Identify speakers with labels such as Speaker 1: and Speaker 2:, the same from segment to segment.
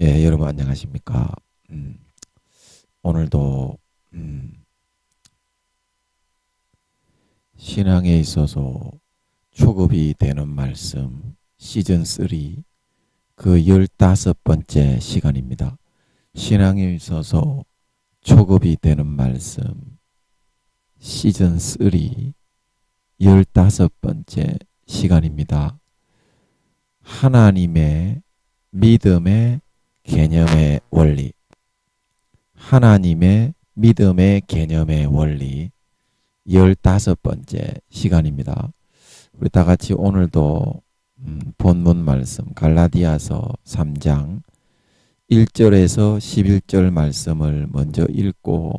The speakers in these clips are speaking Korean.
Speaker 1: 예, 여러분 안녕하십니까? 오늘도 신앙에 있어서 초급이 되는 말씀 시즌 3 그 15번째 시간입니다. 신앙에 있어서 초급이 되는 말씀 시즌 3 15번째 시간입니다. 하나님의 믿음의 개념의 원리, 하나님의 믿음의 개념의 원리 15번째 시간입니다. 우리 다 같이 오늘도 본문 말씀 갈라디아서 3장 1절에서 11절 말씀을 먼저 읽고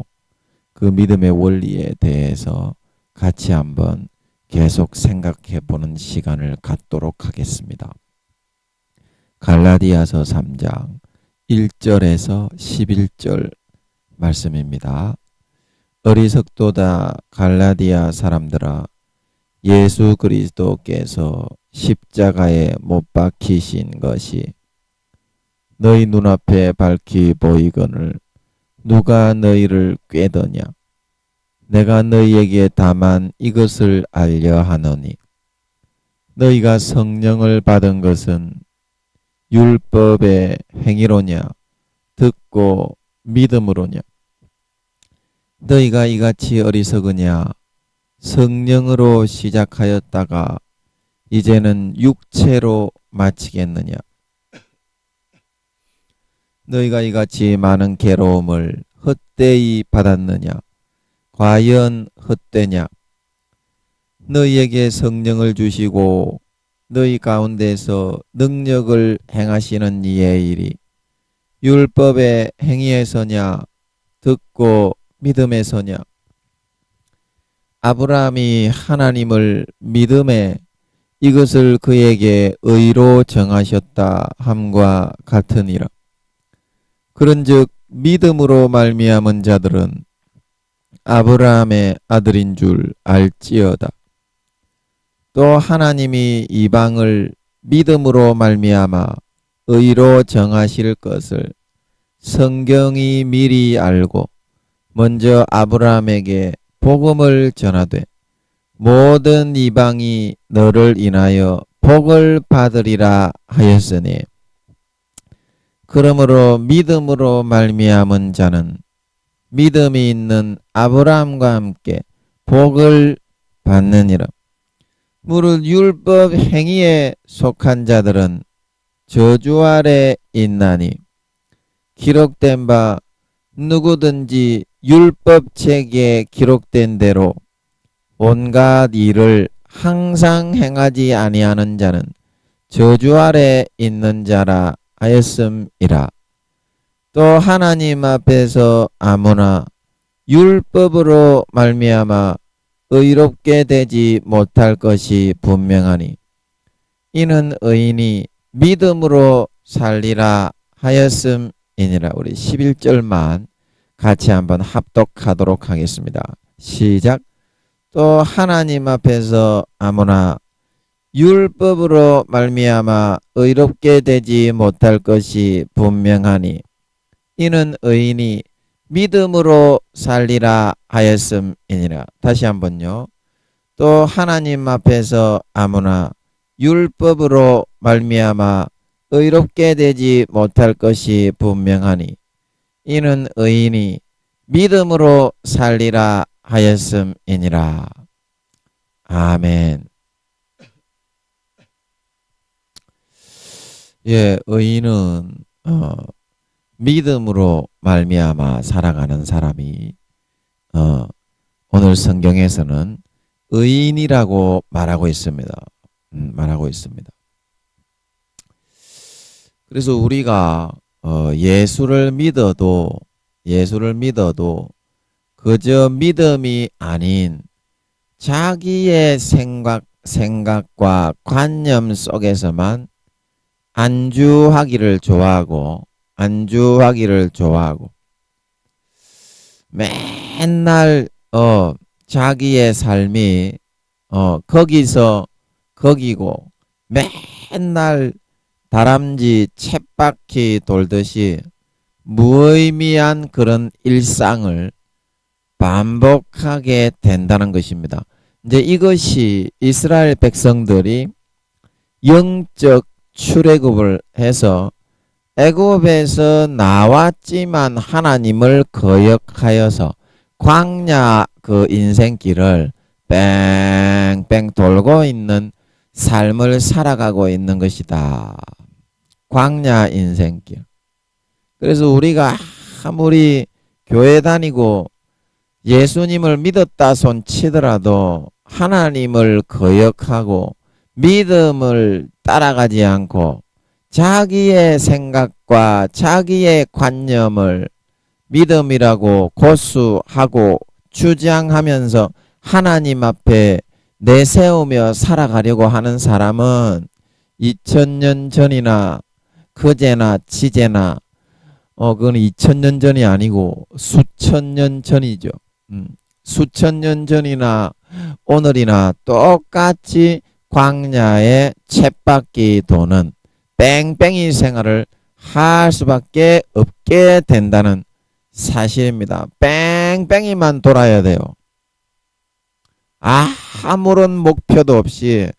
Speaker 1: 그 믿음의 원리에 대해서 같이 한번 계속 생각해 보는 시간을 갖도록 하겠습니다. 갈라디아서 3장 1절에서 11절 말씀입니다. 어리석도다 갈라디아 사람들아, 예수 그리스도께서 십자가에 못 박히신 것이 너희 눈앞에 밝히 보이거늘 누가 너희를 꾀더냐? 내가 너희에게 다만 이것을 알려 하노니 너희가 성령을 받은 것은 율법의 행위로냐 듣고 믿음으로냐? 너희가 이같이 어리석으냐? 성령으로 시작하였다가 이제는 육체로 마치겠느냐? 너희가 이같이 많은 괴로움을 헛되이 받았느냐? 과연 헛되냐? 너희에게 성령을 주시고 너희 가운데서 능력을 행하시는 이의 일이 율법의 행위에서냐 듣고 믿음에서냐? 아브라함이 하나님을 믿음에 이것을 그에게 의로 정하셨다 함과 같으니라. 그런즉 믿음으로 말미암은 자들은 아브라함의 아들인 줄 알지어다. 또 하나님이 이방을 믿음으로 말미암아 의로 정하실 것을 성경이 미리 알고 먼저 아브라함에게 복음을 전하되 모든 이방이 너를 인하여 복을 받으리라 하였으니, 그러므로 믿음으로 말미암은 자는 믿음이 있는 아브라함과 함께 복을 받느니라. 무릇 율법 행위에 속한 자들은 저주 아래 있나니 기록된 바 누구든지 율법책에 기록된 대로 온갖 일을 항상 행하지 아니하는 자는 저주 아래 있는 자라 하였음이라. 또 하나님 앞에서 아무나 율법으로 말미암아 의롭게 되지 못할 것이 분명하니 이는 의인이 믿음으로 살리라 하였음이니라. 우리 11절만 같이 한번 합독하도록 하겠습니다. 시작. 또 하나님 앞에서 아무나 율법으로 말미암아 의롭게 되지 못할 것이 분명하니 이는 의인이 믿음으로 살리라 하였음이니라. 다시 한번요. 또 하나님 앞에서 아무나 율법으로 말미암아 의롭게 되지 못할 것이 분명하니 이는 의인이 믿음으로 살리라 하였음이니라. 아멘. 예, 의인은 믿음으로 말미암아 살아가는 사람이 오늘 성경에서는 의인이라고 말하고 있습니다. 말하고 있습니다. 그래서 우리가 예수를 믿어도 그저 믿음이 아닌 자기의 생각과 관념 속에서만 안주하기를 좋아하고 맨날 자기의 삶이 거기서 거기고 맨날 다람쥐 쳇바퀴 돌듯이 무의미한 그런 일상을 반복하게 된다는 것입니다. 이제 이것이 이스라엘 백성들이 영적 출애굽을 해서 애굽에서 나왔지만 하나님을 거역하여서 광야 그 인생길을 뺑뺑 돌고 있는 삶을 살아가고 있는 것이다. 광야 인생길. 그래서 우리가 아무리 교회 다니고 예수님을 믿었다 손 치더라도 하나님을 거역하고 믿음을 따라가지 않고 자기의 생각과 자기의 관념을 믿음이라고 고수하고 주장하면서 하나님 앞에 내세우며 살아가려고 하는 사람은 2000년 전이나 그제나 지제나 그건 2000년 전이 아니고 수천 년 전이죠. 수천 년 전이나 오늘이나 똑같이 광야에 쳇바퀴 도는 뺑뺑이 생활을 할 수밖에 없게 된다는 사실입니다. 뺑뺑이만 돌아야 돼요. 아무런 목표도 없이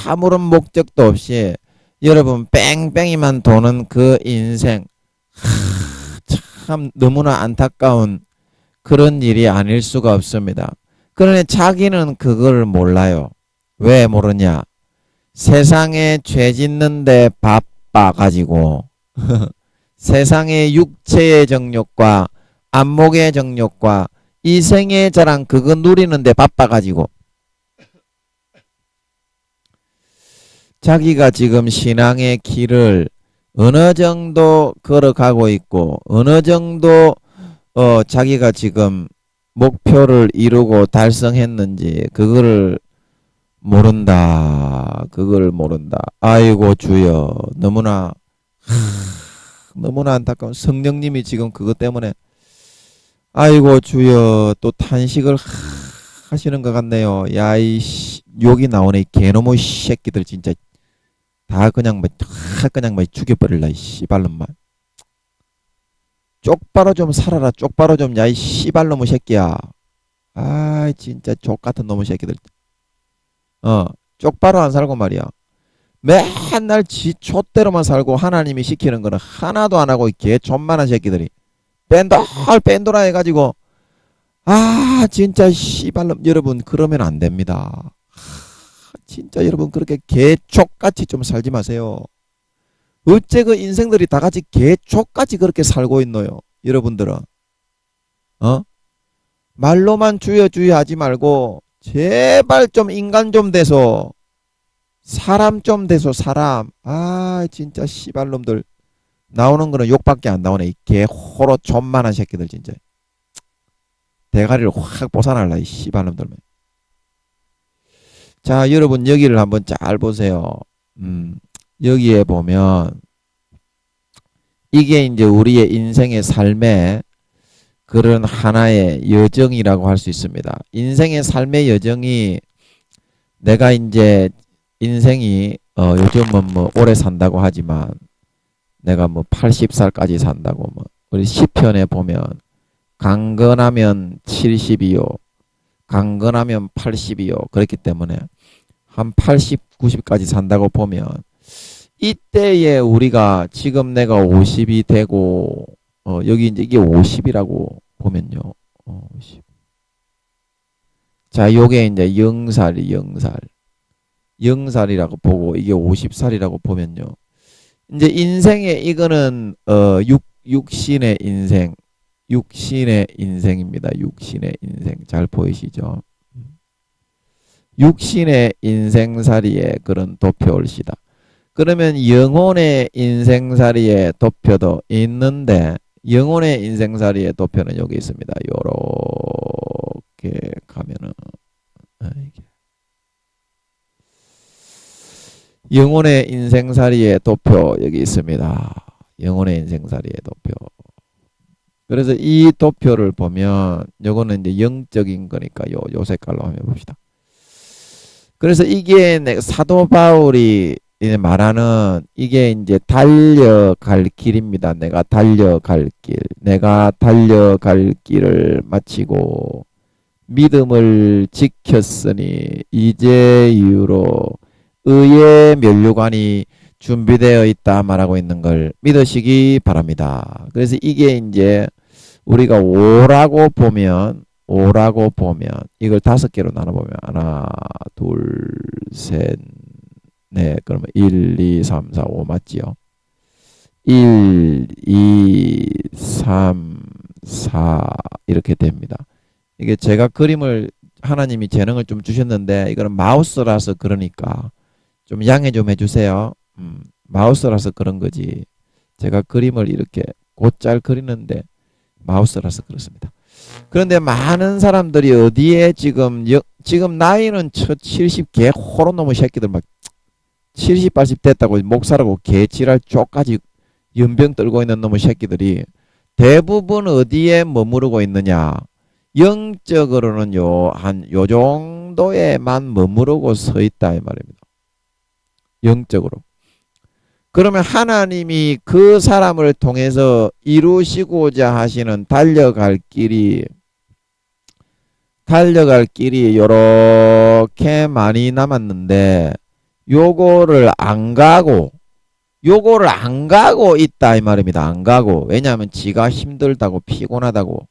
Speaker 1: 아무런 목적도 없이 여러분 뺑뺑이만 도는 그 인생 참 너무나 안타까운 그런 일이 아닐 수가 없습니다. 그러니 자기는 그걸 몰라요. 왜 모르냐? 세상에 죄 짓는데 바빠가지고 세상의 육체의 정욕과 안목의 정욕과 이생의 자랑 그거 누리는데 바빠가지고 자기가 지금 신앙의 길을 어느 정도 걸어가고 있고 어느 정도 자기가 지금 목표를 이루고 달성했는지 그거를 모른다. 그걸 모른다. 아이고 주여 너무나 안타까운 성령님이 지금 그것 때문에 아이고 주여 또 탄식을 하시는 것 같네요. 야 이 욕이 나오네. 이 개놈의 새끼들 진짜 다 그냥 죽여버릴라 이 씨발놈만. 쪽바로 좀 살아라. 쪽바로 좀 야 이 씨발놈의 새끼야. 아 진짜 족같은 놈의 새끼들. 쪽바로 안 살고 말이야. 맨날 지 촛대로만 살고 하나님이 시키는 거는 하나도 안 하고 개 존만한 새끼들이 뺀돌아 해가지고 진짜 씨발놈. 여러분 그러면 안 됩니다. 진짜 여러분 그렇게 개족같이 좀 살지 마세요. 어째 그 인생들이 다 같이 개족같이 그렇게 살고 있노요. 여러분들은 말로만 주여 주여 하지 말고 제발 좀 인간 좀 돼서 사람 좀 돼서 사람. 진짜 씨발놈들 나오는 거는 욕밖에 안 나오네. 이 개호로 존만한 새끼들 진짜. 대가리를 확 벗어날라 이 씨발놈들만. 자 여러분 여기를 한번 잘 보세요. 여기에 보면 이게 이제 우리의 인생의 삶의 그런 하나의 여정이라고 할 수 있습니다. 인생의 삶의 여정이 내가 이제 인생이 요즘은 뭐 오래 산다고 하지만 내가 뭐 80살까지 산다고 뭐 우리 시편에 보면 강건하면 70이요. 강건하면 80이요. 그렇기 때문에 한 80, 90까지 산다고 보면 이때에 우리가 지금 내가 50이 되고 여기 이제 이게 50이라고 보면요. 50. 자, 요게 이제 0살이라고 보고 이게 50살이라고 보면요. 이제 인생의 이거는 육신의 인생. 육신의 인생입니다. 육신의 인생. 잘 보이시죠? 육신의 인생살이의 그런 도표올시다. 그러면 영혼의 인생살이의 도표도 있는데 영혼의 인생살이의 도표는 여기 있습니다. 요렇게 가면은 영혼의 인생살이의 도표 여기 있습니다. 영혼의 인생살이의 도표. 그래서 이 도표를 보면 요거는 이제 영적인 거니까 요 색깔로 한번 봅시다. 그래서 이게 사도 바울이 이제 말하는 이게 이제 달려갈 길입니다. 내가 달려갈 길. 내가 달려갈 길을 마치고 믿음을 지켰으니 이제 이후로 의의 면류관이 준비되어 있다 말하고 있는 걸 믿으시기 바랍니다. 그래서 이게 이제 우리가 오라고 보면 이걸 5개로 나눠보면 하나, 둘, 셋, 넷. 그러면 1, 2, 3, 4, 5 맞지요? 1, 2, 3, 4 이렇게 됩니다. 이게 제가 그림을 하나님이 재능을 좀 주셨는데 이거는 마우스라서 그러니까 좀 양해 좀 해주세요. 마우스라서 그런 거지. 제가 그림을 이렇게 곧잘 그리는데 마우스라서 그렇습니다. 그런데 많은 사람들이 어디에 지금 나이는 70 개 호로 넘은 새끼들 막 70, 80 됐다고 목사라고 개지랄 쪽까지 연병 떨고 있는 놈의 새끼들이 대부분 어디에 머무르고 있느냐? 영적으로는 요 정도에만 머무르고 서 있다 이 말입니다. 영적으로. 그러면 하나님이 그 사람을 통해서 이루시고자 하시는 달려갈 길이 요렇게 많이 남았는데 요거를 안 가고 있다 이 말입니다. 안 가고. 왜냐하면 지가 힘들다고 피곤하다고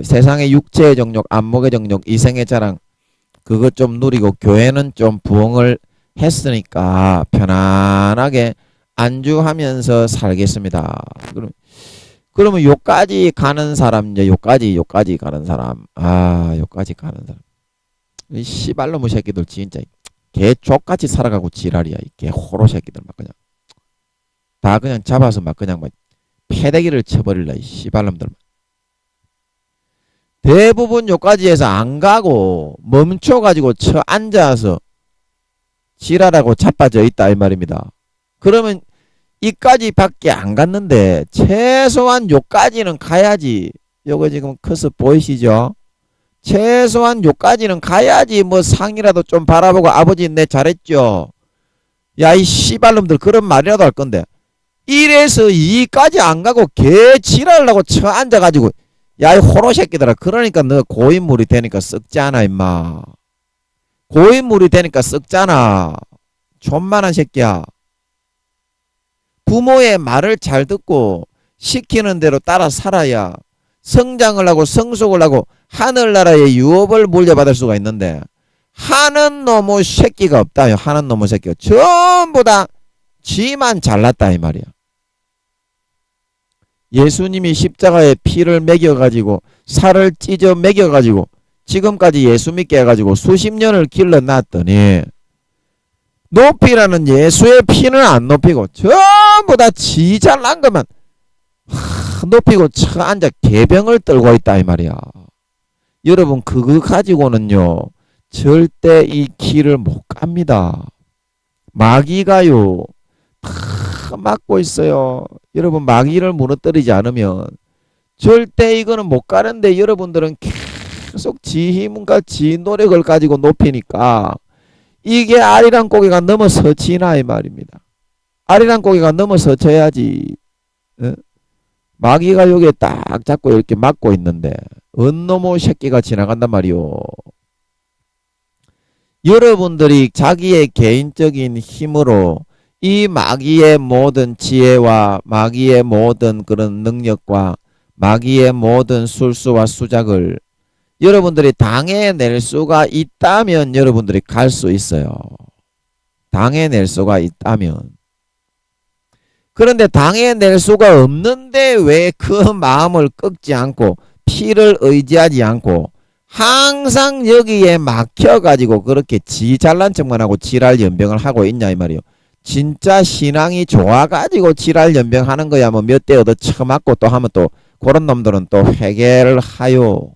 Speaker 1: 세상의 육체의 정욕, 안목의 정욕, 이생의 자랑 그것 좀 누리고 교회는 좀 부흥을 했으니까 편안하게 안주하면서 살겠습니다. 그러면 요까지 가는 사람, 이제 요까지 가는 사람, 요까지 가는 사람. 이 씨발놈의 새끼들 진짜 개 족같이 살아가고 지랄이야. 이 개 호로 새끼들 막 그냥 다 그냥 잡아서 막 그냥 막 패대기를 쳐버릴라 이 씨발놈들. 대부분 요까지 해서 안 가고 멈춰가지고 앉아서 지랄하고 자빠져 있다 이 말입니다. 그러면 이까지밖에 안 갔는데 최소한 요까지는 가야지. 요거 지금 커서 보이시죠? 최소한 요까지는 가야지 뭐 상이라도 좀 바라보고 아버지 내 잘했죠. 야 이 씨발놈들 그런 말이라도 할 건데 1에서 2까지 안 가고 개 지랄하려고 쳐 앉아가지고 야 이 호로 새끼들아. 그러니까 너 고인물이 되니까 썩잖아 임마. 고인물이 되니까 썩잖아. 존만한 새끼야. 부모의 말을 잘 듣고 시키는 대로 따라 살아야 성장을 하고 성숙을 하고 하늘나라의 유업을 물려받을 수가 있는데 하는 놈의 새끼가 없다. 하는 놈의 새끼가 전부 다 지만 잘났다 이 말이야. 예수님이 십자가에 피를 매겨가지고 살을 찢어 매겨가지고 지금까지 예수 믿게 해가지고 수십 년을 길러놨더니 높이라는 예수의 피는 안 높이고 전부 다 지 잘난 것만 높이고 쳐 앉아 개병을 떨고 있다 이 말이야. 여러분 그거 가지고는요 절대 이 길을 못 갑니다. 마귀가요 다 막고 있어요. 여러분 마귀를 무너뜨리지 않으면 절대 이거는 못 가는데 여러분들은 계속 지 힘과 지 노력을 가지고 높이니까 이게 아리랑 고개가 넘어서지나 이 말입니다. 아리랑 고개가 넘어서져야지. 마귀가 여기에 딱 잡고 이렇게 막고 있는데 언놈의 새끼가 지나간단 말이오. 여러분들이 자기의 개인적인 힘으로 이 마귀의 모든 지혜와 마귀의 모든 그런 능력과 마귀의 모든 술수와 수작을 여러분들이 당해낼 수가 있다면 여러분들이 갈 수 있어요. 당해낼 수가 있다면. 그런데 당해낼 수가 없는데 왜 그 마음을 꺾지 않고 피를 의지하지 않고 항상 여기에 막혀가지고 그렇게 지 잘난 척만 하고 지랄 연병을 하고 있냐 이 말이요. 진짜 신앙이 좋아가지고 지랄 연병하는 거야 뭐 몇 대 얻어 쳐맞고 또 하면 또 그런 놈들은 또 회개를 하요.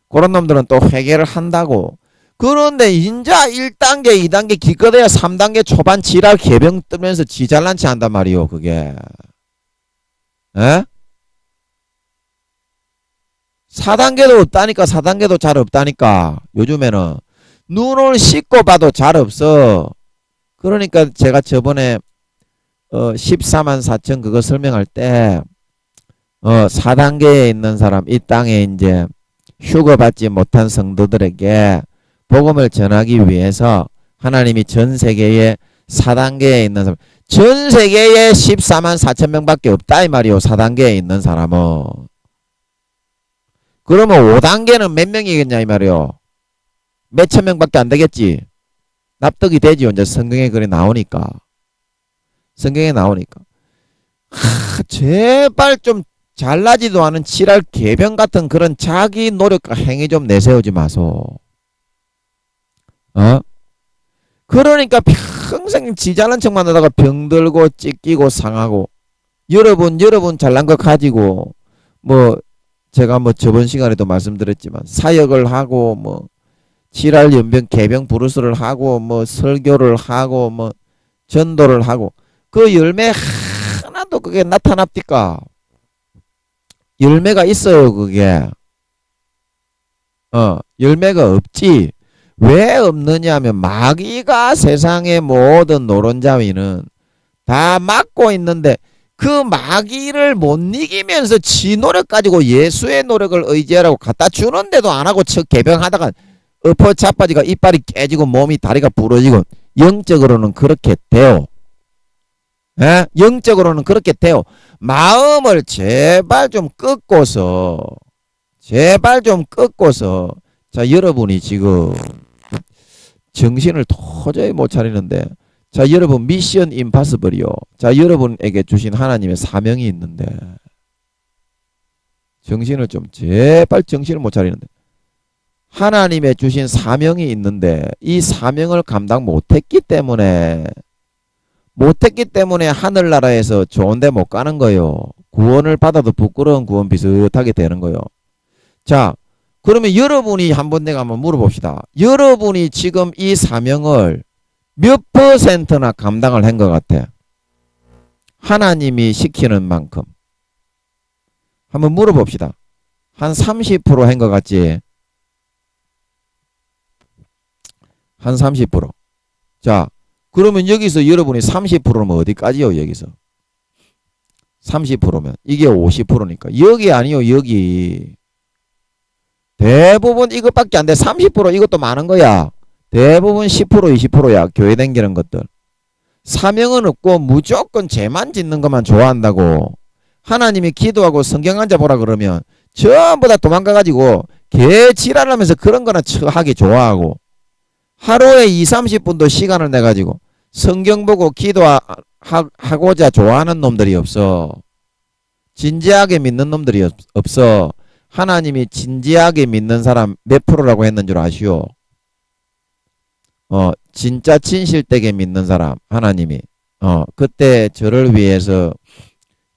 Speaker 1: 그런 놈들은 또 회개를 한다고. 그런데 인자 1단계 2단계 기껏해야 3단계 초반 지랄 개병 뜨면서 지 잘난 체 한단 말이요 그게. 에? 4단계도 없다니까. 4단계도 잘 없다니까. 요즘에는 눈을 씻고 봐도 잘 없어. 그러니까 제가 저번에 14만 4천 그거 설명할 때 4단계에 있는 사람, 이 땅에 이제 휴거받지 못한 성도들에게 복음을 전하기 위해서 하나님이 전 세계에 4단계에 있는 사람, 전 세계에 14만 4천 명밖에 없다 이 말이요. 4단계에 있는 사람은. 그러면 5단계는 몇 명이겠냐 이 말이요. 몇천 명밖에 안 되겠지. 납득이 되지요. 이제 성경에 그래 나오니까. 성경에 나오니까. 제발 좀 잘나지도 않은 지랄 개병 같은 그런 자기 노력과 행위 좀 내세우지 마소. 그러니까 평생 지 잘난 척만 하다가 병들고 찢기고 상하고. 여러분 잘난 거 가지고 제가 저번 시간에도 말씀드렸지만 사역을 하고 지랄 연병 개병 부르스를 하고 설교를 하고 전도를 하고 그 열매 하나도 그게 나타납니까? 열매가 있어요 그게. 열매가 없지. 왜 없느냐 하면 마귀가 세상의 모든 노론자위는 다 막고 있는데 그 마귀를 못 이기면서 지 노력 가지고 예수의 노력을 의지하라고 갖다 주는데도 안 하고 척 개병하다가 엎어 자빠지가 이빨이 깨지고 몸이 다리가 부러지고 영적으로는 그렇게 돼요. 영적으로는 그렇게 돼요. 마음을 제발 좀 꺾고서 자 여러분이 지금 정신을 도저히 못 차리는데 자 여러분 미션 임파서블이요. 자 여러분에게 주신 하나님의 사명이 있는데 제발 정신을 못 차리는데 하나님의 주신 사명이 있는데 이 사명을 감당 못했기 때문에 하늘나라에서 좋은데 못 가는 거예요. 구원을 받아도 부끄러운 구원 비슷하게 되는 거예요. 자 그러면 여러분이 내가 한번 물어봅시다. 여러분이 지금 이 사명을 몇 %나 감당을 한 것 같아? 하나님이 시키는 만큼. 한번 물어봅시다. 한 30% 한 것 같지? 한 30%. 자, 그러면 여기서 여러분이 30%면 어디까지요? 여기서 30%면 이게 50%니까 여기 아니요. 여기 대부분 이것밖에 안 돼. 30% 이것도 많은 거야. 대부분 10% 20%야. 교회 다니는 것들. 사명은 없고 무조건 죄만 짓는 것만 좋아한다고. 하나님이 기도하고 성경 앉아 보라 그러면 전부 다 도망가가지고 개 지랄하면서 그런 거나 하기 좋아하고 하루에 2-30분도 시간을 내가지고 성경 보고 기도하고자 좋아하는 놈들이 없어. 진지하게 믿는 놈들이 없어. 하나님이 진지하게 믿는 사람 몇 프로라고 했는 줄 아시오? 진짜 진실되게 믿는 사람 하나님이 그때 저를 위해서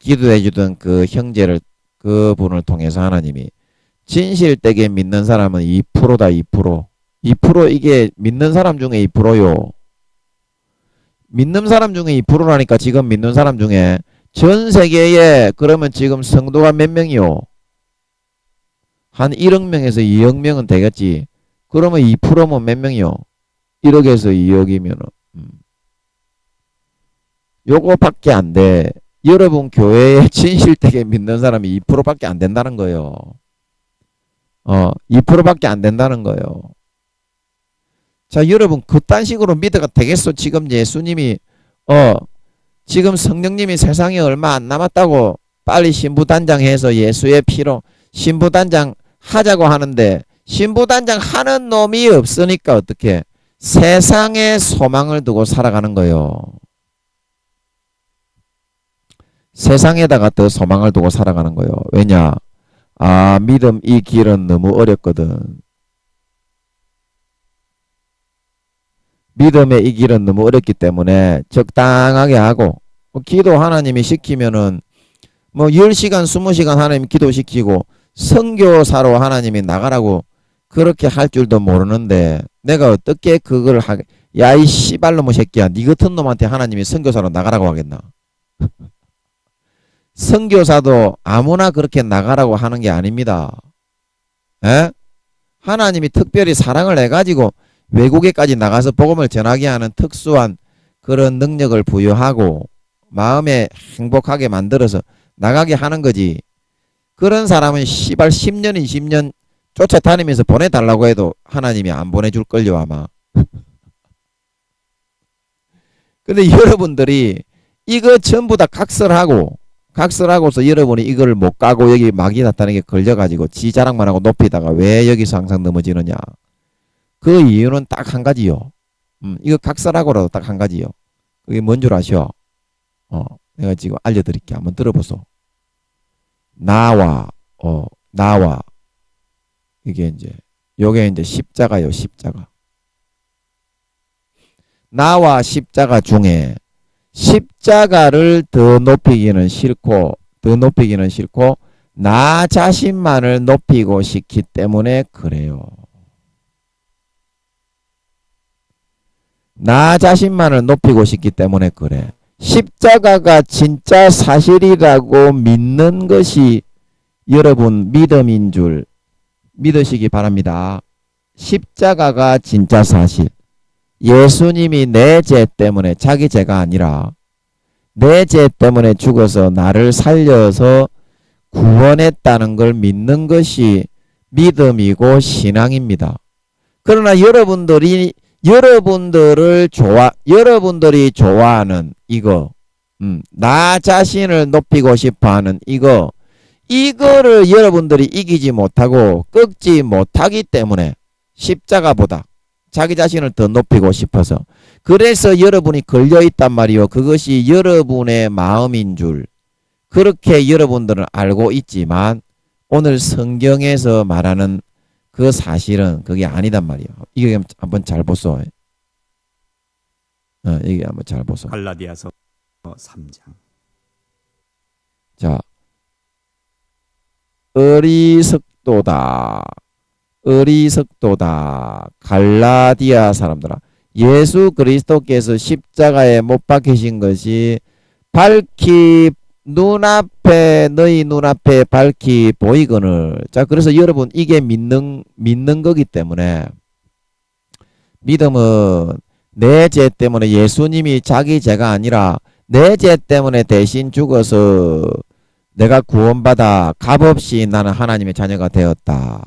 Speaker 1: 기도해 주던 그 형제를 그분을 통해서 하나님이 진실되게 믿는 사람은 2%다. 2% 이게 믿는 사람 중에 2%요. 믿는 사람 중에 2%라니까 지금 믿는 사람 중에 전 세계에 그러면 지금 성도가 몇 명이요? 한 1억 명에서 2억 명은 되겠지. 그러면 2%면 몇 명이요? 1억에서 2억이면은 요거밖에 안 돼. 여러분 교회에 진실되게 믿는 사람이 2%밖에 안 된다는 거예요. 2%밖에 안 된다는 거예요. 자, 여러분 그딴 식으로 믿어가 되겠어? 지금 예수님이 지금 성령님이 세상에 얼마 안 남았다고 빨리 신부단장해서 예수의 피로 신부단장 하자고 하는데 신부단장 하는 놈이 없으니까 어떻게 세상에 소망을 두고 살아가는 거예요. 세상에다가 더 소망을 두고 살아가는 거예요. 왜냐? 믿음 이 길은 너무 어렵거든. 믿음의 이 길은 너무 어렵기 때문에 적당하게 하고 기도 하나님이 시키면은 10시간 20시간 하나님 기도시키고 선교사로 하나님이 나가라고 그렇게 할 줄도 모르는데 내가 어떻게 그걸 하게. 야 이 씨발놈의 새끼야, 니 같은 놈한테 하나님이 선교사로 나가라고 하겠나? 선교사도 아무나 그렇게 나가라고 하는 게 아닙니다. 에? 하나님이 특별히 사랑을 해가지고 외국에까지 나가서 복음을 전하게 하는 특수한 그런 능력을 부여하고 마음에 행복하게 만들어서 나가게 하는 거지. 그런 사람은 시발 10년, 20년 쫓아다니면서 보내달라고 해도 하나님이 안 보내줄걸요, 아마. 근데 여러분들이 이거 전부 다 각설하고서 여러분이 이걸 못 가고 여기 마귀 나타나게 걸려가지고 지 자랑만 하고 높이다가 왜 여기서 항상 넘어지느냐. 그 이유는 딱 한 가지요. 이거 각설하고라도 딱 한 가지요. 그게 뭔 줄 아셔? 내가 지금 알려드릴게. 한번 들어보소. 나와, 요게 이제 십자가요, 십자가. 나와 십자가 중에 십자가를 더 높이기는 싫고, 나 자신만을 높이고 싶기 때문에 그래요. 나 자신만을 높이고 싶기 때문에 그래. 십자가가 진짜 사실이라고 믿는 것이 여러분 믿음인 줄 믿으시기 바랍니다. 십자가가 진짜 사실. 예수님이 내 죄 때문에, 자기 죄가 아니라 내 죄 때문에 죽어서 나를 살려서 구원했다는 걸 믿는 것이 믿음이고 신앙입니다. 그러나 여러분들이 좋아하는 이거, 나 자신을 높이고 싶어 하는 이거를 여러분들이 이기지 못하고 꺾지 못하기 때문에 십자가보다 자기 자신을 더 높이고 싶어서, 그래서 여러분이 걸려있단 말이요. 그것이 여러분의 마음인 줄 그렇게 여러분들은 알고 있지만 오늘 성경에서 말하는 그 사실은 그게 아니단 말이요. 이게 한번 잘 보소. 이게 한번 잘 보소.
Speaker 2: 갈라디아서 3장.
Speaker 1: 자, 어리석도다. 갈라디아 사람들아, 예수 그리스도께서 십자가에 못 박히신 것이 너희 눈앞에 밝히 보이거늘. 자, 그래서 여러분 이게 믿는 거기 때문에, 믿음은 내 죄 때문에 예수님이 자기 죄가 아니라 내 죄 때문에 대신 죽어서 내가 구원받아 값없이 나는 하나님의 자녀가 되었다.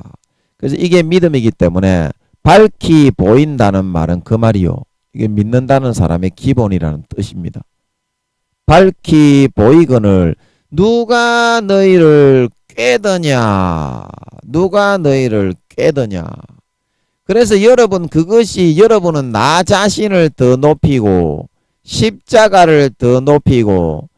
Speaker 1: 그래서 이게 믿음이기 때문에 밝히 보인다는 말은 그 말이요. 이게 믿는다는 사람의 기본이라는 뜻입니다. 밝히 보이거늘 누가 너희를 꾀더냐. 그래서 여러분은 나 자신을 더 높이고 십자가를 더 높이고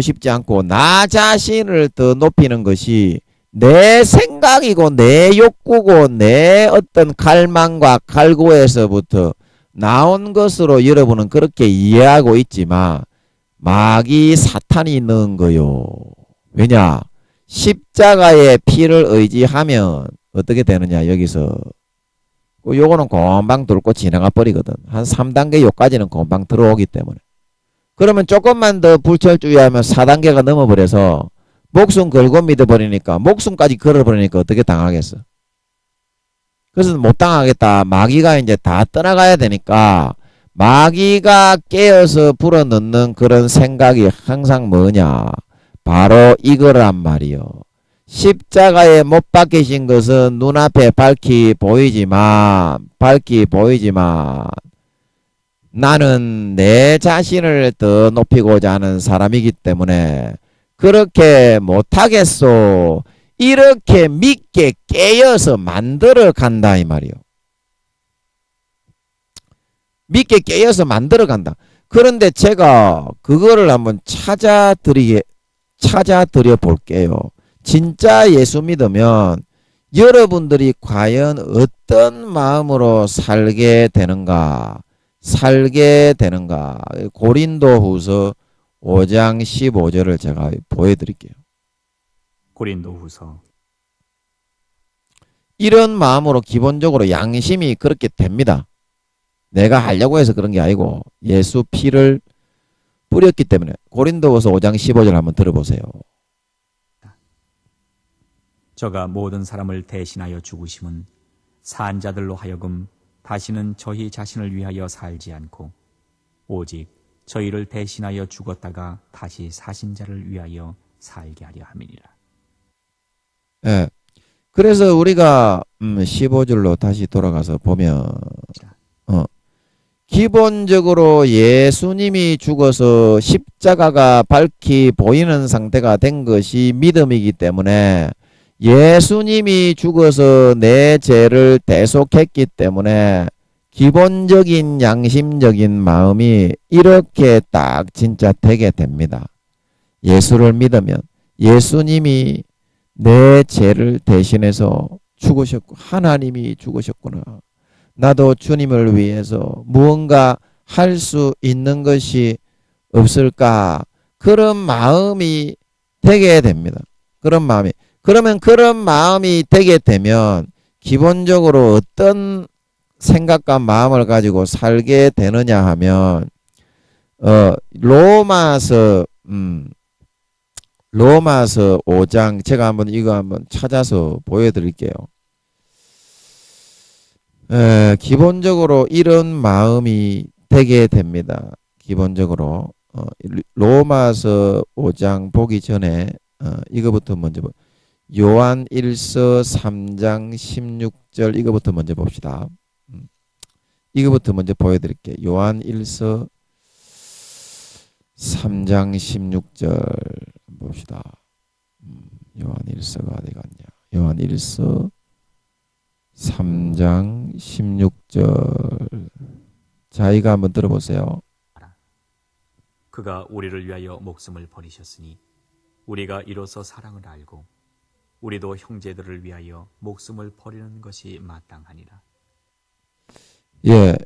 Speaker 1: 싶지 않고 나 자신을 더 높이는 것이 내 생각이고 내 욕구고 내 어떤 갈망과 갈구에서부터 나온 것으로 여러분은 그렇게 이해하고 있지만 마귀 사탄이 넣은 거요. 왜냐? 십자가의 피를 의지하면 어떻게 되느냐, 여기서. 요거는 금방 뚫고 지나가 버리거든. 한 3단계 요까지는 금방 들어오기 때문에. 그러면 조금만 더 불철주의하면 4단계가 넘어버려서 목숨 걸고 믿어버리니까, 목숨까지 걸어버리니까 어떻게 당하겠어? 그래서 못 당하겠다. 마귀가 이제 다 떠나가야 되니까 마귀가 깨어서 불어넣는 그런 생각이 항상 뭐냐? 바로 이거란 말이요. 십자가에 못 박히신 것은 눈앞에 밝히 보이지만 나는 내 자신을 더 높이고자 하는 사람이기 때문에 그렇게 못하겠소. 이렇게 믿게 깨어서 만들어 간다 이 말이요. 믿게 깨어서 만들어 간다. 그런데 제가 그거를 한번 찾아드려 볼게요. 진짜 예수 믿으면 여러분들이 과연 어떤 마음으로 살게 되는가? 고린도후서 5장 15절을 제가 보여드릴게요.
Speaker 2: 고린도후서.
Speaker 1: 이런 마음으로 기본적으로 양심이 그렇게 됩니다. 내가 하려고 해서 그런 게 아니고 예수 피를 뿌렸기 때문에. 고린도후서 5장 15절 한번 들어보세요.
Speaker 2: 저가 모든 사람을 대신하여 죽으심은 산 자들로 하여금 다시는 저희 자신을 위하여 살지 않고 오직 저희를 대신하여 죽었다가 다시 사신 자를 위하여 살게 하려 함이니라.
Speaker 1: 예. 그래서 우리가 15절로 다시 돌아가서 보면 기본적으로 예수님이 죽어서 십자가가 밝히 보이는 상태가 된 것이 믿음이기 때문에 예수님이 죽어서 내 죄를 대속했기 때문에 기본적인 양심적인 마음이 이렇게 딱 진짜 되게 됩니다. 예수를 믿으면 예수님이 내 죄를 대신해서 죽으셨고 하나님이 죽으셨구나. 나도 주님을 위해서 무언가 할 수 있는 것이 없을까? 그런 마음이 되게 됩니다. 그런 마음이. 그러면 그런 마음이 되게 되면 기본적으로 어떤 생각과 마음을 가지고 살게 되느냐 하면 로마서 5장 제가 이거 한번 찾아서 보여드릴게요. 기본적으로 이런 마음이 되게 됩니다. 기본적으로 로마서 5장 보기 전에 이거부터 먼저 요한 1서 3장 16절 이거부터 먼저 봅시다. 이거부터 먼저 보여드릴게요. 요한 1서 3장 16절 봅시다. 요한 1서가 어디 갔냐. 요한 1서 3장 16절. 자, 이거 한번 들어보세요.
Speaker 2: 그가 우리를 위하여 목숨을 버리셨으니 우리가 이로써 사랑을 알고 우리도 형제들을 위하여 목숨을 버리는 것이 마땅하니라.
Speaker 1: 예,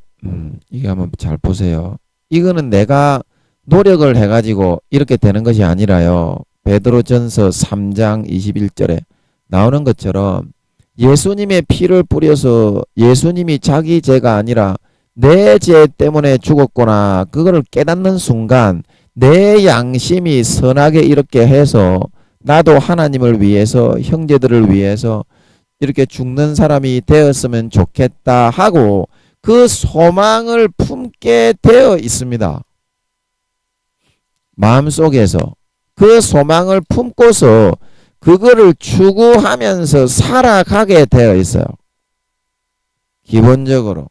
Speaker 1: 이게 한번 잘 보세요. 이거는 내가 노력을 해가지고 이렇게 되는 것이 아니라요. 베드로전서 3장 21절에 나오는 것처럼 예수님의 피를 뿌려서 예수님이 자기 죄가 아니라 내 죄 때문에 죽었구나. 그거를 깨닫는 순간 내 양심이 선하게 이렇게 해서 나도 하나님을 위해서 형제들을 위해서 이렇게 죽는 사람이 되었으면 좋겠다 하고 그 소망을 품게 되어 있습니다. 마음속에서 그 소망을 품고서 그거를 추구하면서 살아가게 되어 있어요. 기본적으로.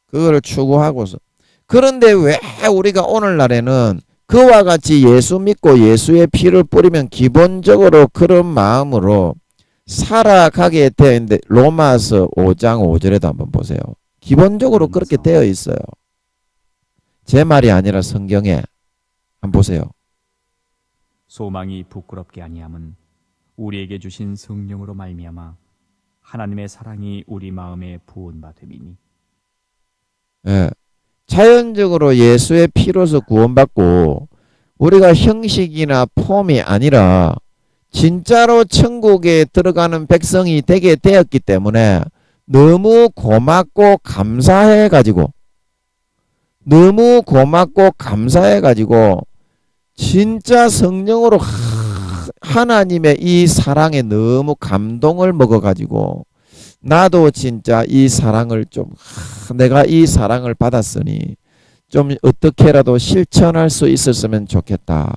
Speaker 1: 그거를 추구하고서. 그런데 왜 우리가 오늘날에는 그와 같이 예수 믿고 예수의 피를 뿌리면 기본적으로 그런 마음으로 살아가게 되어 있는데 로마서 5장 5절에도 한번 보세요. 기본적으로 그렇게 되어 있어요. 제 말이 아니라 성경에 한번 보세요.
Speaker 2: 소망이 부끄럽게 아니함은 우리에게 주신 성령으로 말미암아 하나님의 사랑이 우리 마음에 부은 바 됨이니.
Speaker 1: 예. 자연적으로 예수의 피로서 구원받고 우리가 형식이나 폼이 아니라 진짜로 천국에 들어가는 백성이 되게 되었기 때문에 너무 고맙고 감사해가지고 진짜 성령으로 하나님의 이 사랑에 너무 감동을 먹어가지고 나도 진짜 이 사랑을 내가 이 사랑을 받았으니 좀 어떻게라도 실천할 수 있었으면 좋겠다.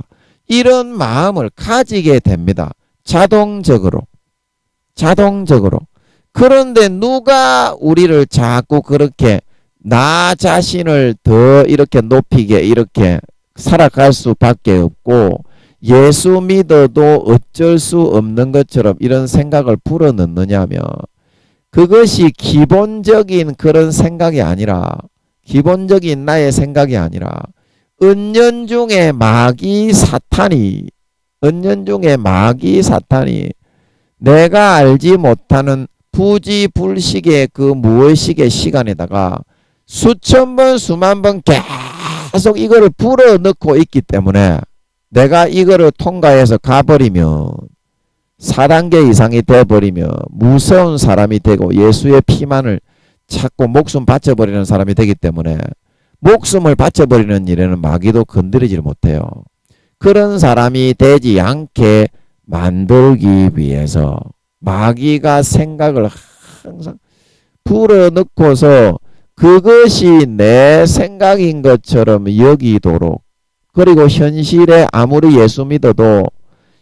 Speaker 1: 이런 마음을 가지게 됩니다. 자동적으로. 그런데 누가 우리를 자꾸 그렇게 나 자신을 더 이렇게 높이게 이렇게 살아갈 수밖에 없고 예수 믿어도 어쩔 수 없는 것처럼 이런 생각을 불어넣느냐면 그것이 기본적인 그런 생각이 아니라 기본적인 나의 생각이 아니라 은연중에 마귀 사탄이 내가 알지 못하는 부지불식의 그 무의식의 시간에다가 수천 번 수만 번 계속 이거를 불어넣고 있기 때문에 내가 이거를 통과해서 가버리면 4단계 이상이 되어버리면 무서운 사람이 되고 예수의 피만을 찾고 목숨 바쳐버리는 사람이 되기 때문에 목숨을 바쳐버리는 일에는 마귀도 건드리지 못해요. 그런 사람이 되지 않게 만들기 위해서 마귀가 생각을 항상 불어넣고서 그것이 내 생각인 것처럼 여기도록, 그리고 현실에 아무리 예수 믿어도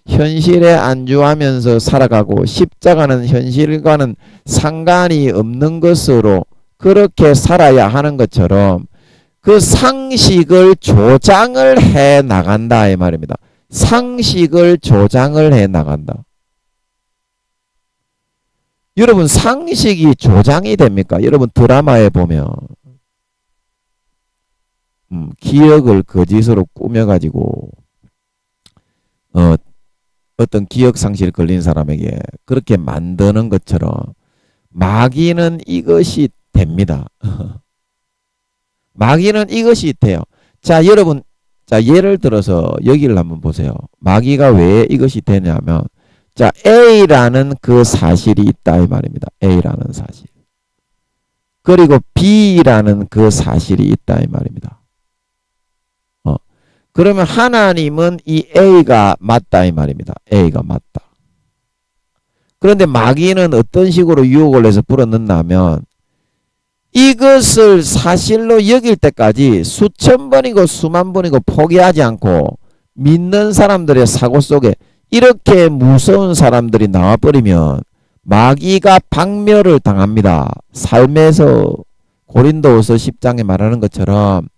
Speaker 1: 현실에 안주하면서 살아가고 십자가는 현실과는 상관이 없는 것으로 그렇게 살아야 하는 것처럼 그 상식을 조장을 해 나간다 이 말입니다. 상식을 조장을 해 나간다. 여러분 상식이 조장이 됩니까? 여러분 드라마에 보면 기억을 거짓으로 꾸며가지고 어떤 기억 상실 걸린 사람에게 그렇게 만드는 것처럼 마귀는 이것이 됩니다. 마귀는 이것이 돼요. 자, 여러분, 자, 예를 들어서 여기를 한번 보세요. 마귀가 왜 이것이 되냐면, 자, A라는 그 사실이 있다 이 말입니다. A라는 사실. 그리고 B라는 그 사실이 있다 이 말입니다. 그러면 하나님은 이 A가 맞다 이 말입니다. A가 맞다. 그런데 마귀는 어떤 식으로 유혹을 해서 불어넣냐면 이것을 사실로 여길 때까지 수천 번이고 수만 번이고 포기하지 않고 믿는 사람들의 사고 속에 이렇게 무서운 사람들이 나와버리면 마귀가 박멸을 당합니다. 삶에서 고린도후서 10장에 말하는 것처럼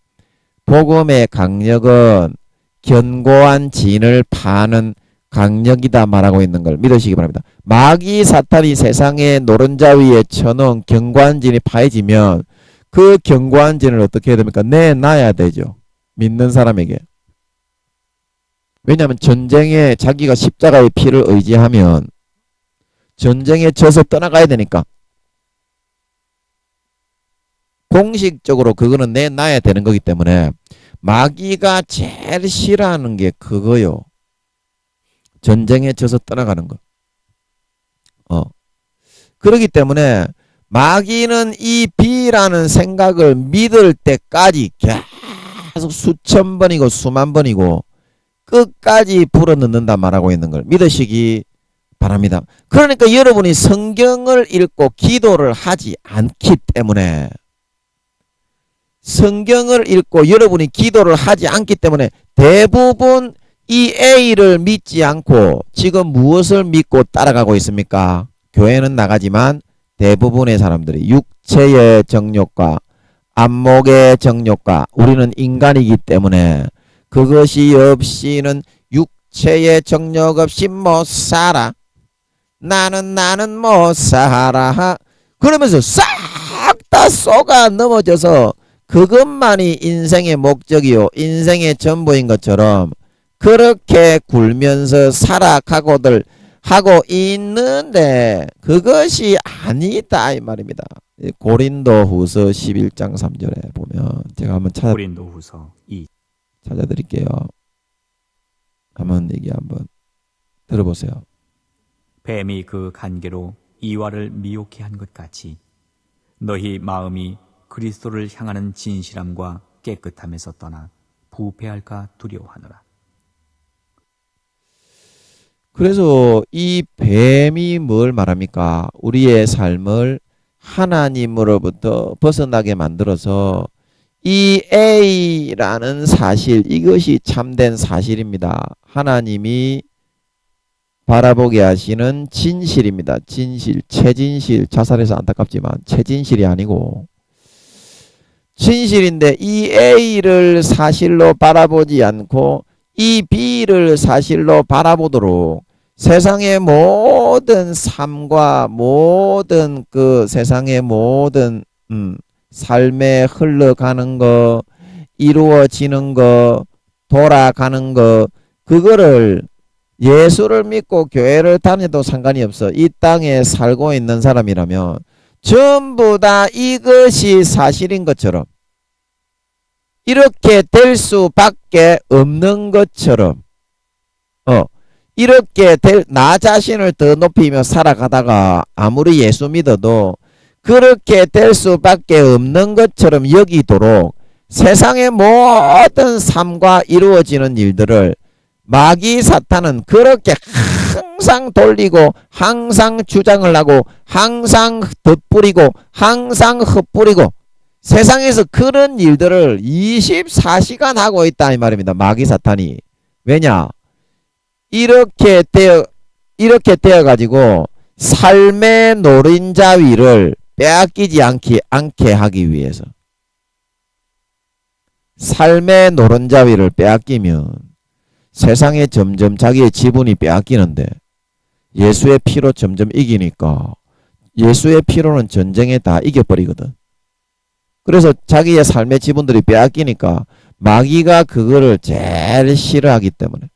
Speaker 1: 복음의 강력은 견고한 진을 파는 강력이다 말하고 있는 걸 믿으시기 바랍니다. 마귀 사탄이 세상의 노른자 위에 쳐놓은 견고한 진이 파해지면 그 견고한 진을 어떻게 해야 됩니까? 내놔야 되죠. 믿는 사람에게. 왜냐하면 전쟁에 자기가 십자가의 피를 의지하면 전쟁에 져서 떠나가야 되니까 공식적으로 그거는 내놔야 되는 거기 때문에 마귀가 제일 싫어하는 게 그거요. 전쟁에 져서 떠나가는 거. 그렇기 때문에 마귀는 이 B라는 생각을 믿을 때까지 계속 수천 번이고 수만 번이고 끝까지 불어넣는다 말하고 있는 걸 믿으시기 바랍니다. 그러니까 여러분이 성경을 읽고 기도를 하지 않기 때문에 성경을 읽고 여러분이 기도를 하지 않기 때문에 대부분 이 A를 믿지 않고 지금 무엇을 믿고 따라가고 있습니까? 교회는 나가지만 대부분의 사람들이 육체의 정욕과 안목의 정욕과 우리는 인간이기 때문에 그것이 없이는 육체의 정욕 없이 못 살아. 나는 못 살아. 그러면서 싹 다 쏘가 넘어져서 그것만이 인생의 목적이요 인생의 전부인 것처럼 그렇게 굴면서 살아가고들 하고 있는데 그것이 아니다 이 말입니다. 고린도후서 11장 3절에 보면 제가 한번
Speaker 2: 고린도후서 2
Speaker 1: 찾아드릴게요. 한번 얘기 한번 들어보세요.
Speaker 2: 뱀이 그 간계로 이와를 미혹해 한 것 같이 너희 마음이 그리스도를 향하는 진실함과 깨끗함에서 떠나 부패할까 두려워하노라.
Speaker 1: 그래서 이 뱀이 뭘 말합니까? 우리의 삶을 하나님으로부터 벗어나게 만들어서 이 A라는 사실, 이것이 참된 사실입니다. 하나님이 바라보게 하시는 진실입니다. 진실, 최진실, 자살해서 안타깝지만 최진실이 아니고 진실인데 이 A를 사실로 바라보지 않고 이 B를 사실로 바라보도록 세상의 모든 삶과 모든 그 세상의 모든 삶에 흘러가는 거, 이루어지는 거, 돌아가는 거, 그거를 예수를 믿고 교회를 다녀도 상관이 없어. 이 땅에 살고 있는 사람이라면 전부 다 이것이 사실인 것처럼 이렇게 될 수밖에 없는 것처럼 이렇게 나 자신을 더 높이며 살아가다가 아무리 예수 믿어도 그렇게 될 수밖에 없는 것처럼 여기도록 세상의 모든 삶과 이루어지는 일들을 마귀 사탄은 그렇게 항상 돌리고 항상 주장을 하고 항상 덧뿌리고 항상 흩뿌리고 세상에서 그런 일들을 24시간 하고 있다 이 말입니다. 마귀 사탄이. 왜냐? 이렇게 되어 가지고 삶의 노른자 위를 빼앗기지 않게 하기 위해서. 삶의 노른자 위를 빼앗기면 세상에 점점 자기의 지분이 빼앗기는데 예수의 피로 점점 이기니까 예수의 피로는 전쟁에 다 이겨버리거든. 그래서 자기의 삶의 지분들이 빼앗기니까 마귀가 그거를 제일 싫어하기 때문에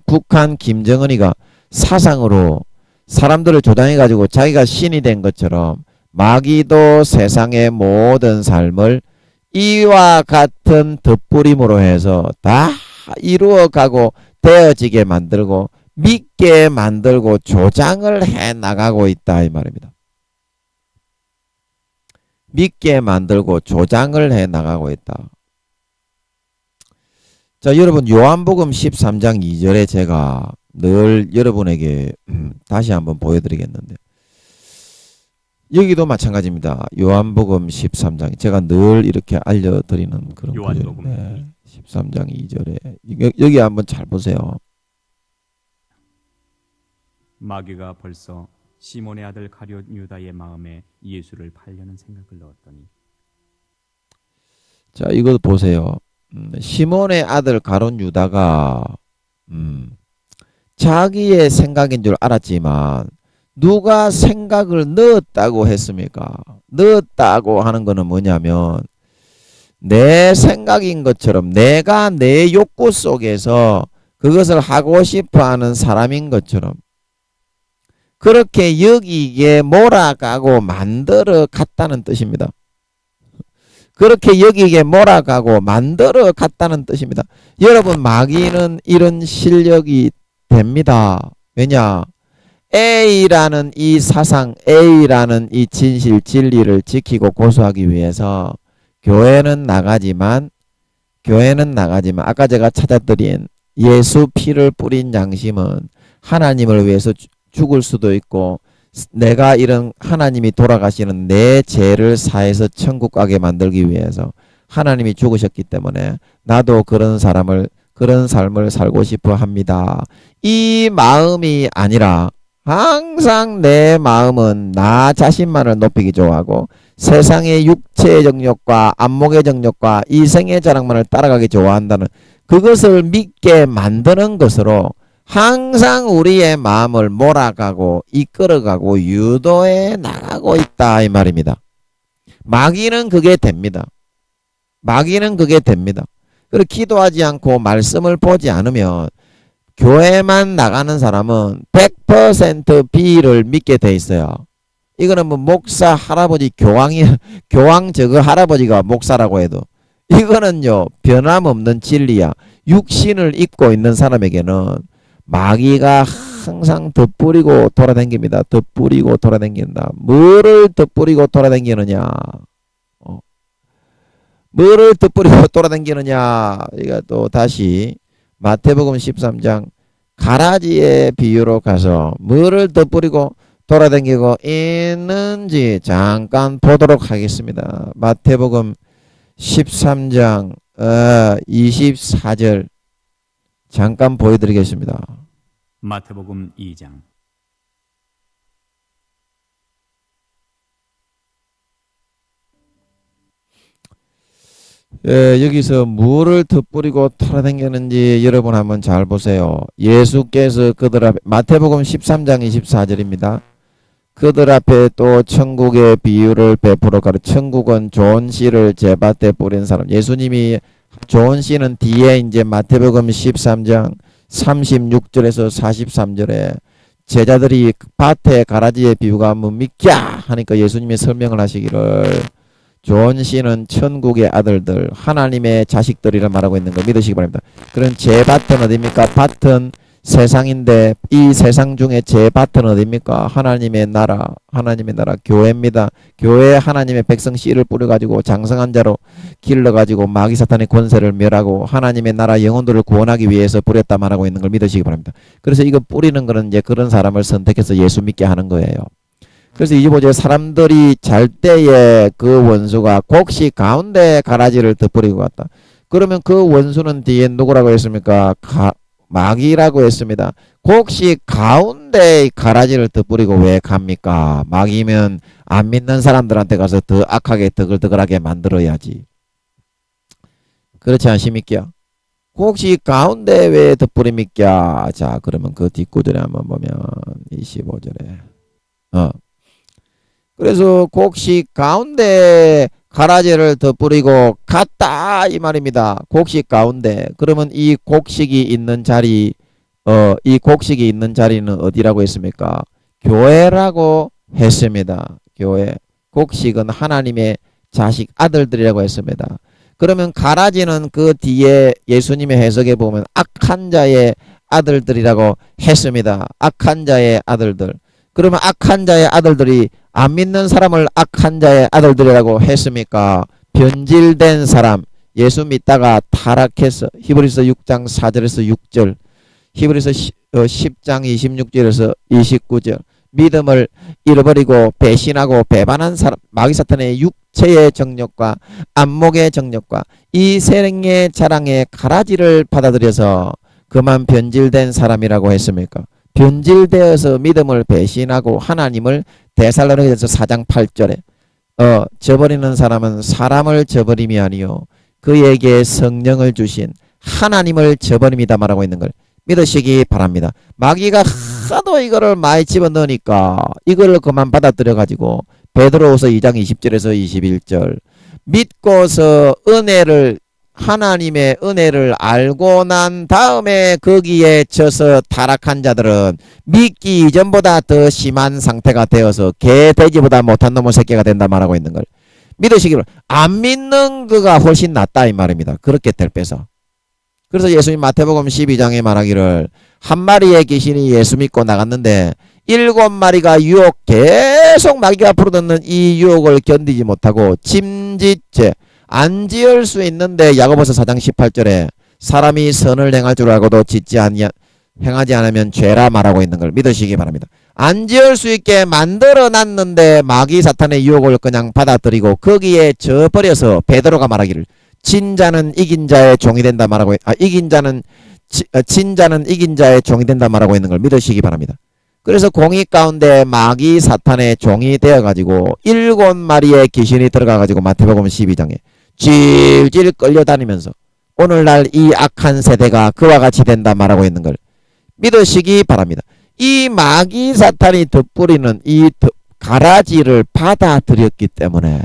Speaker 1: 북한 김정은이가 사상으로 사람들을 조장해가지고 자기가 신이 된 것처럼 마귀도 세상의 모든 삶을 이와 같은 덧부림으로 해서 다 이루어가고 되어지게 만들고 믿게 만들고 조장을 해 나가고 있다 이 말입니다. 믿게 만들고 조장을 해 나가고 있다. 자, 여러분 요한복음 13장 2절에 제가 늘 여러분에게 다시 한번 보여드리겠는데 여기도 마찬가지입니다. 요한복음 13장 제가 늘 이렇게 알려드리는 그런
Speaker 2: 요한복음
Speaker 1: 구절인데 13장 2절에 여기 한번 잘 보세요.
Speaker 2: 마귀가 벌써 시몬의 아들 가룟 유다의 마음에 예수를 팔려는 생각을 넣었더니
Speaker 1: 자, 이거 보세요. 시몬의 아들 가룟 유다가 자기의 생각인 줄 알았지만 누가 생각을 넣었다고 했습니까? 넣었다고 하는 거는 뭐냐면 내 생각인 것처럼 내가 내 욕구 속에서 그것을 하고 싶어하는 사람인 것처럼 그렇게 여기게 몰아가고 만들어 갔다는 뜻입니다. 그렇게 여기게 몰아가고 만들어 갔다는 뜻입니다. 여러분 마귀는 이런 실력이 됩니다. 왜냐? A라는 이 사상, A라는 이 진실, 진리를 지키고 고수하기 위해서 교회는 나가지만 아까 제가 찾아드린 예수 피를 뿌린 양심은 하나님을 위해서 죽을 수도 있고 내가 이런 하나님이 돌아가시는 내 죄를 사해서 천국 가게 만들기 위해서 하나님이 죽으셨기 때문에 나도 그런 삶을 살고 싶어 합니다. 이 마음이 아니라 항상 내 마음은 나 자신만을 높이기 좋아하고 세상의 육체의 정욕과 안목의 정욕과 이생의 자랑만을 따라가기 좋아한다는 그것을 믿게 만드는 것으로 항상 우리의 마음을 몰아가고 이끌어가고 유도해 나가고 있다 이 말입니다. 마귀는 그게 됩니다. 마귀는 그게 됩니다. 그리고 기도하지 않고 말씀을 보지 않으면 교회만 나가는 사람은 100% B를 믿게 돼 있어요. 이거는 뭐 목사 할아버지 교황 저거 할아버지가 목사라고 해도 이거는요 변함없는 진리야. 육신을 입고 있는 사람에게는 마귀가 항상 덧뿌리고 돌아다닙니다. 덧뿌리고 돌아다닌다. 뭐를 덧뿌리고 돌아다니느냐? 뭐를 덧뿌리고 돌아다니느냐? 이거 또 다시 마태복음 13장 가라지의 비유로 가서 뭐를 덧뿌리고 돌아다니고 있는지 잠깐 보도록 하겠습니다. 마태복음 13장 24절 잠깐 보여드리겠습니다.
Speaker 2: 마태복음 2장
Speaker 1: 여기서 뭐를 덧뿌리고 돌아다녔는지 여러분 한번 잘 보세요. 예수께서 그들 앞에 마태복음 13장 24절입니다. 그들 앞에 또 천국의 비유를 베풀어 가르 천국은 좋은 씨를 제밭에 뿌린 사람. 예수님이 좋은 씨는 뒤에 이제 마태복음 13장 36절에서 43절에 제자들이 밭에 가라지의 비유가 뭡니까 하니까 예수님이 설명을 하시기를 좋은 씨는 천국의 아들들 하나님의 자식들이라 말하고 있는 거 믿으시기 바랍니다. 그런 제 밭은 어디입니까? 밭은 세상인데 이 세상 중에 제 밭은 어디입니까? 하나님의 나라, 하나님의 나라 교회입니다. 교회에 하나님의 백성 씨를 뿌려가지고 장성한 자로 길러가지고 마귀 사탄의 권세를 멸하고 하나님의 나라 영혼들을 구원하기 위해서 뿌렸다 말하고 있는 걸 믿으시기 바랍니다. 그래서 이거 뿌리는 거는 이제 그런 사람을 선택해서 예수 믿게 하는 거예요. 그래서 이제 보죠. 사람들이 잘 때에 그 원수가 곡식 가운데 가라지를 덧뿌리고 갔다. 그러면 그 원수는 뒤에 누구라고 했습니까? 마귀라고 했습니다. 곡식 가운데 가라지를 덧뿌리고 왜 갑니까? 마귀면 안 믿는 사람들한테 가서 더 악하게 더글더글하게 만들어야지. 그렇지 않습니까? 곡식 가운데 왜 덧뿌립니까? 자, 그러면 그 뒷구절에 한번 보면 25절에 그래서 곡식 가운데 가라지를 덧뿌리고 갔다 이 말입니다. 곡식 가운데. 그러면 이 곡식이 있는 자리 이 곡식이 있는 자리는 어디라고 했습니까? 교회라고 했습니다. 교회. 곡식은 하나님의 자식 아들들이라고 했습니다. 그러면 가라지는 그 뒤에 예수님의 해석에 보면 악한 자의 아들들이라고 했습니다. 악한 자의 아들들. 그러면 악한 자의 아들들이 안 믿는 사람을 악한 자의 아들들이라고 했습니까? 변질된 사람, 예수 믿다가 타락해서 히브리서 6장 4절에서 6절, 히브리서 10장 26절에서 29절, 믿음을 잃어버리고 배신하고 배반한 사람, 마귀 사탄의 육체의 정욕과 안목의 정욕과 이 세상의 자랑의 가라지를 받아들여서 그만 변질된 사람이라고 했습니까? 변질되어서 믿음을 배신하고 하나님을 데살로니가서 4장 8절에 저버리는 사람은 사람을 저버림이 아니요 그에게 성령을 주신 하나님을 저버림이다 말하고 있는 걸 믿으시기 바랍니다. 마귀가 하도 이거를 많이 집어넣으니까 이거를 그만 받아들여 가지고 베드로후서 2장 20절에서 21절 믿고서 하나님의 은혜를 알고 난 다음에 거기에 져서 타락한 자들은 믿기 이전보다 더 심한 상태가 되어서 개 돼지보다 못한 놈의 새끼가 된다 말하고 있는 걸 믿으시기로 안 믿는 그가 훨씬 낫다 이 말입니다. 그렇게 될 빼서. 그래서 예수님 마태복음 12장에 말하기를 한 마리의 귀신이 예수 믿고 나갔는데 7마리가 계속 마귀가 풀어듣는 이 유혹을 견디지 못하고 짐짓죄 안 지을 수 있는데 야고보서 4장 18절에 사람이 선을 행할 줄 알고도 행하지 않으면 죄라 말하고 있는 걸 믿으시기 바랍니다. 안 지을 수 있게 만들어 놨는데 마귀 사탄의 유혹을 그냥 받아들이고 거기에 져버려서 베드로가 말하기를 진자는 이긴 자의 종이 된다 말하고 진자는 이긴 자의 종이 된다 말하고 있는 걸 믿으시기 바랍니다. 그래서 공의 가운데 마귀 사탄의 종이 되어가지고 7마리의 귀신이 들어가가지고 마태복음 12장에 질질 끌려다니면서 오늘날 이 악한 세대가 그와 같이 된다 말하고 있는 걸 믿으시기 바랍니다. 이 마귀 사탄이 덧뿌리는 이 가라지를 받아들였기 때문에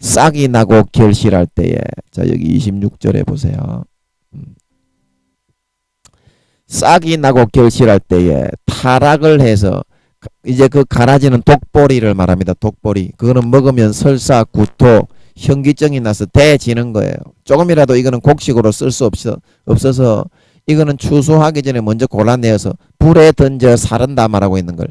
Speaker 1: 싹이 나고 결실할 때에 자 여기 26절에 보세요. 싹이 나고 결실할 때에 타락을 해서 이제 그 가라지는 독보리를 말합니다. 독보리. 그거는 먹으면 설사, 구토, 현기증이 나서 대지는 거예요. 조금이라도 이거는 곡식으로 쓸 수 없어서 이거는 추수하기 전에 먼저 골라내어서 불에 던져 사른다 말하고 있는 걸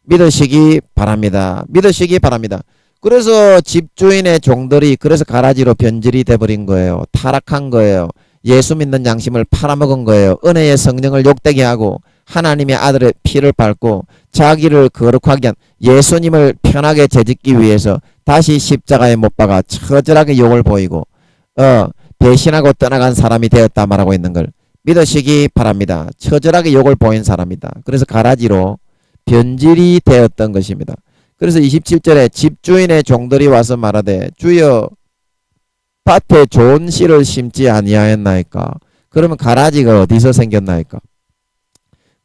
Speaker 1: 믿으시기 바랍니다. 믿으시기 바랍니다. 그래서 집주인의 종들이 그래서 가라지로 변질이 돼버린 거예요. 타락한 거예요. 예수 믿는 양심을 팔아먹은 거예요. 은혜의 성령을 욕되게 하고 하나님의 아들의 피를 밟고 자기를 거룩하게 한 예수님을 편하게 재짓기 위해서 다시 십자가에 못 박아 처절하게 욕을 보이고 배신하고 떠나간 사람이 되었다 말하고 있는 걸 믿으시기 바랍니다. 처절하게 욕을 보인 사람이다. 그래서 가라지로 변질이 되었던 것입니다. 그래서 27절에 집주인의 종들이 와서 말하되 주여 밭에 좋은 씨를 심지 아니하였나이까? 그러면 가라지가 어디서 생겼나이까?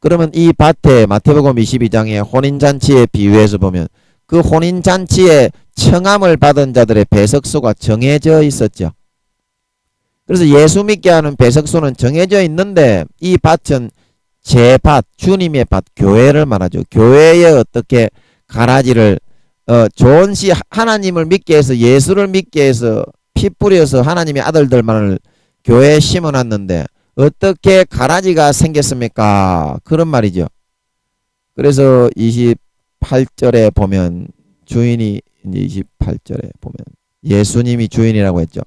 Speaker 1: 그러면 이 밭에 마태복음 22장의 혼인잔치에 비유해서 보면 그 혼인잔치에 청함을 받은 자들의 배석수가 정해져 있었죠. 그래서 예수 믿게 하는 배석수는 정해져 있는데 이 밭은 제 밭, 주님의 밭, 교회를 말하죠. 교회에 어떻게 가라지를 좋은 씨 하나님을 믿게 해서 예수를 믿게 해서 피 뿌려서 하나님의 아들들만을 교회에 심어놨는데 어떻게 가라지가 생겼습니까? 그런 말이죠. 그래서 28절에 보면 주인이 이제 28절에 보면 예수님이 주인이라고 했죠.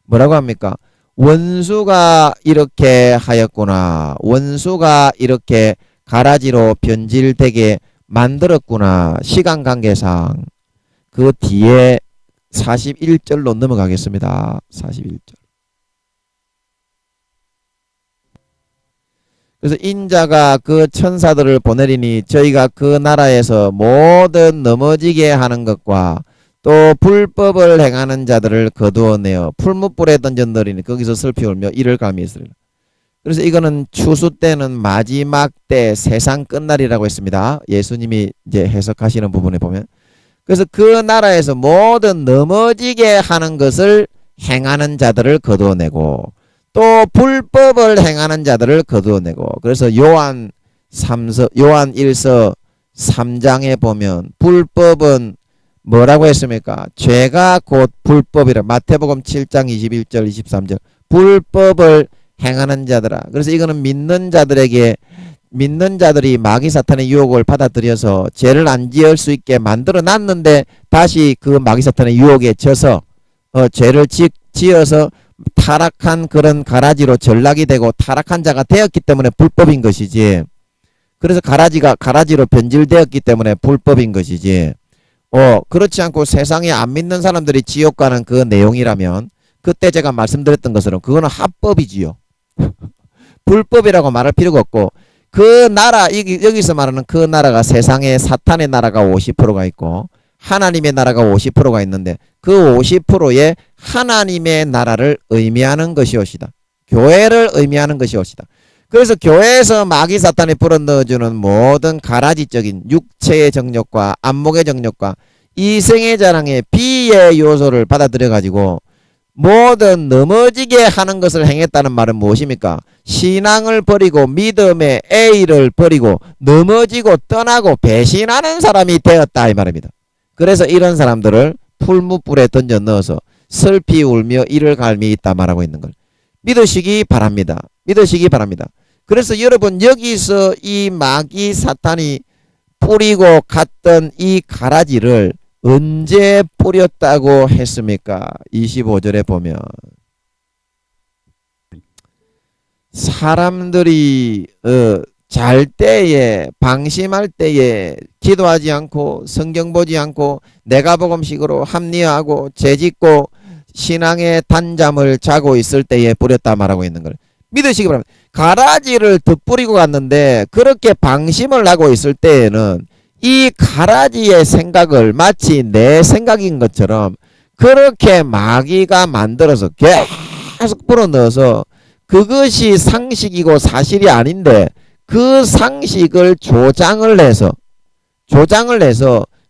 Speaker 1: 뭐라고 합니까? 원수가 이렇게 하였구나. 원수가 이렇게 가라지로 변질되게 만들었구나. 시간 관계상 그 뒤에 41절로 넘어가겠습니다. 41절. 그래서 인자가 그 천사들을 보내리니 저희가 그 나라에서 모든 넘어지게 하는 것과 또 불법을 행하는 자들을 거두어내어 풀무불에 던져넣으리니 거기서 슬피 울며 이를 갈미 있으리라. 그래서 이거는 추수 때는 마지막 때 세상 끝날이라고 했습니다. 예수님이 이제 해석하시는 부분에 보면. 그래서 그 나라에서 모든 넘어지게 하는 것을 행하는 자들을 거두어내고 또 불법을 행하는 자들을 거두어내고 그래서 요한 1서 3장에 보면 불법은 뭐라고 했습니까? 죄가 곧 불법이라. 마태복음 7장 21절 23절 불법을 행하는 자들아. 그래서 이거는 믿는 자들이 마귀 사탄의 유혹을 받아들여서 죄를 안 지을 수 있게 만들어 놨는데 다시 그 마귀 사탄의 유혹에 져서 죄를 지어서 타락한 그런 가라지로 전락이 되고 타락한 자가 되었기 때문에 불법인 것이지. 그래서 가라지로 변질되었기 때문에 불법인 것이지. 그렇지 않고 세상에 안 믿는 사람들이 지옥 가는 그 내용이라면 그때 제가 말씀드렸던 것처럼 그거는 합법이지요. 불법이라고 말할 필요가 없고 그 나라 여기서 말하는 그 나라가 세상에 사탄의 나라가 50%가 있고 하나님의 나라가 50%가 있는데 그 50%의 하나님의 나라를 의미하는 것이옵시다. 교회를 의미하는 것이옵시다. 그래서 교회에서 마귀 사탄이 불어넣어주는 모든 가라지적인 육체의 정욕과 안목의 정욕과 이생의 자랑의 비의 요소를 받아들여 가지고 모든 넘어지게 하는 것을 행했다는 말은 무엇입니까? 신앙을 버리고 믿음의 A를 버리고 넘어지고 떠나고 배신하는 사람이 되었다 이 말입니다. 그래서 이런 사람들을 풀무불에 던져 넣어서 슬피 울며 이를 갈미 있다 말하고 있는 걸 믿으시기 바랍니다. 믿으시기 바랍니다. 그래서 여러분 여기서 이 마귀 사탄이 뿌리고 갔던 이 가라지를 언제 뿌렸다고 했습니까? 25절에 보면 사람들이 잘 때에 방심할 때에 기도하지 않고 성경 보지 않고 내가복음식으로 합리화하고 죄짓고 신앙의 단잠을 자고 있을 때에 뿌렸다 말하고 있는 걸 믿으시기 바랍니다. 가라지를 덧뿌리고 갔는데 그렇게 방심을 하고 있을 때에는 이 가라지의 생각을 마치 내 생각인 것처럼 그렇게 마귀가 만들어서 계속 불어넣어서 그것이 상식이고 사실이 아닌데 그 상식을 조장을 해서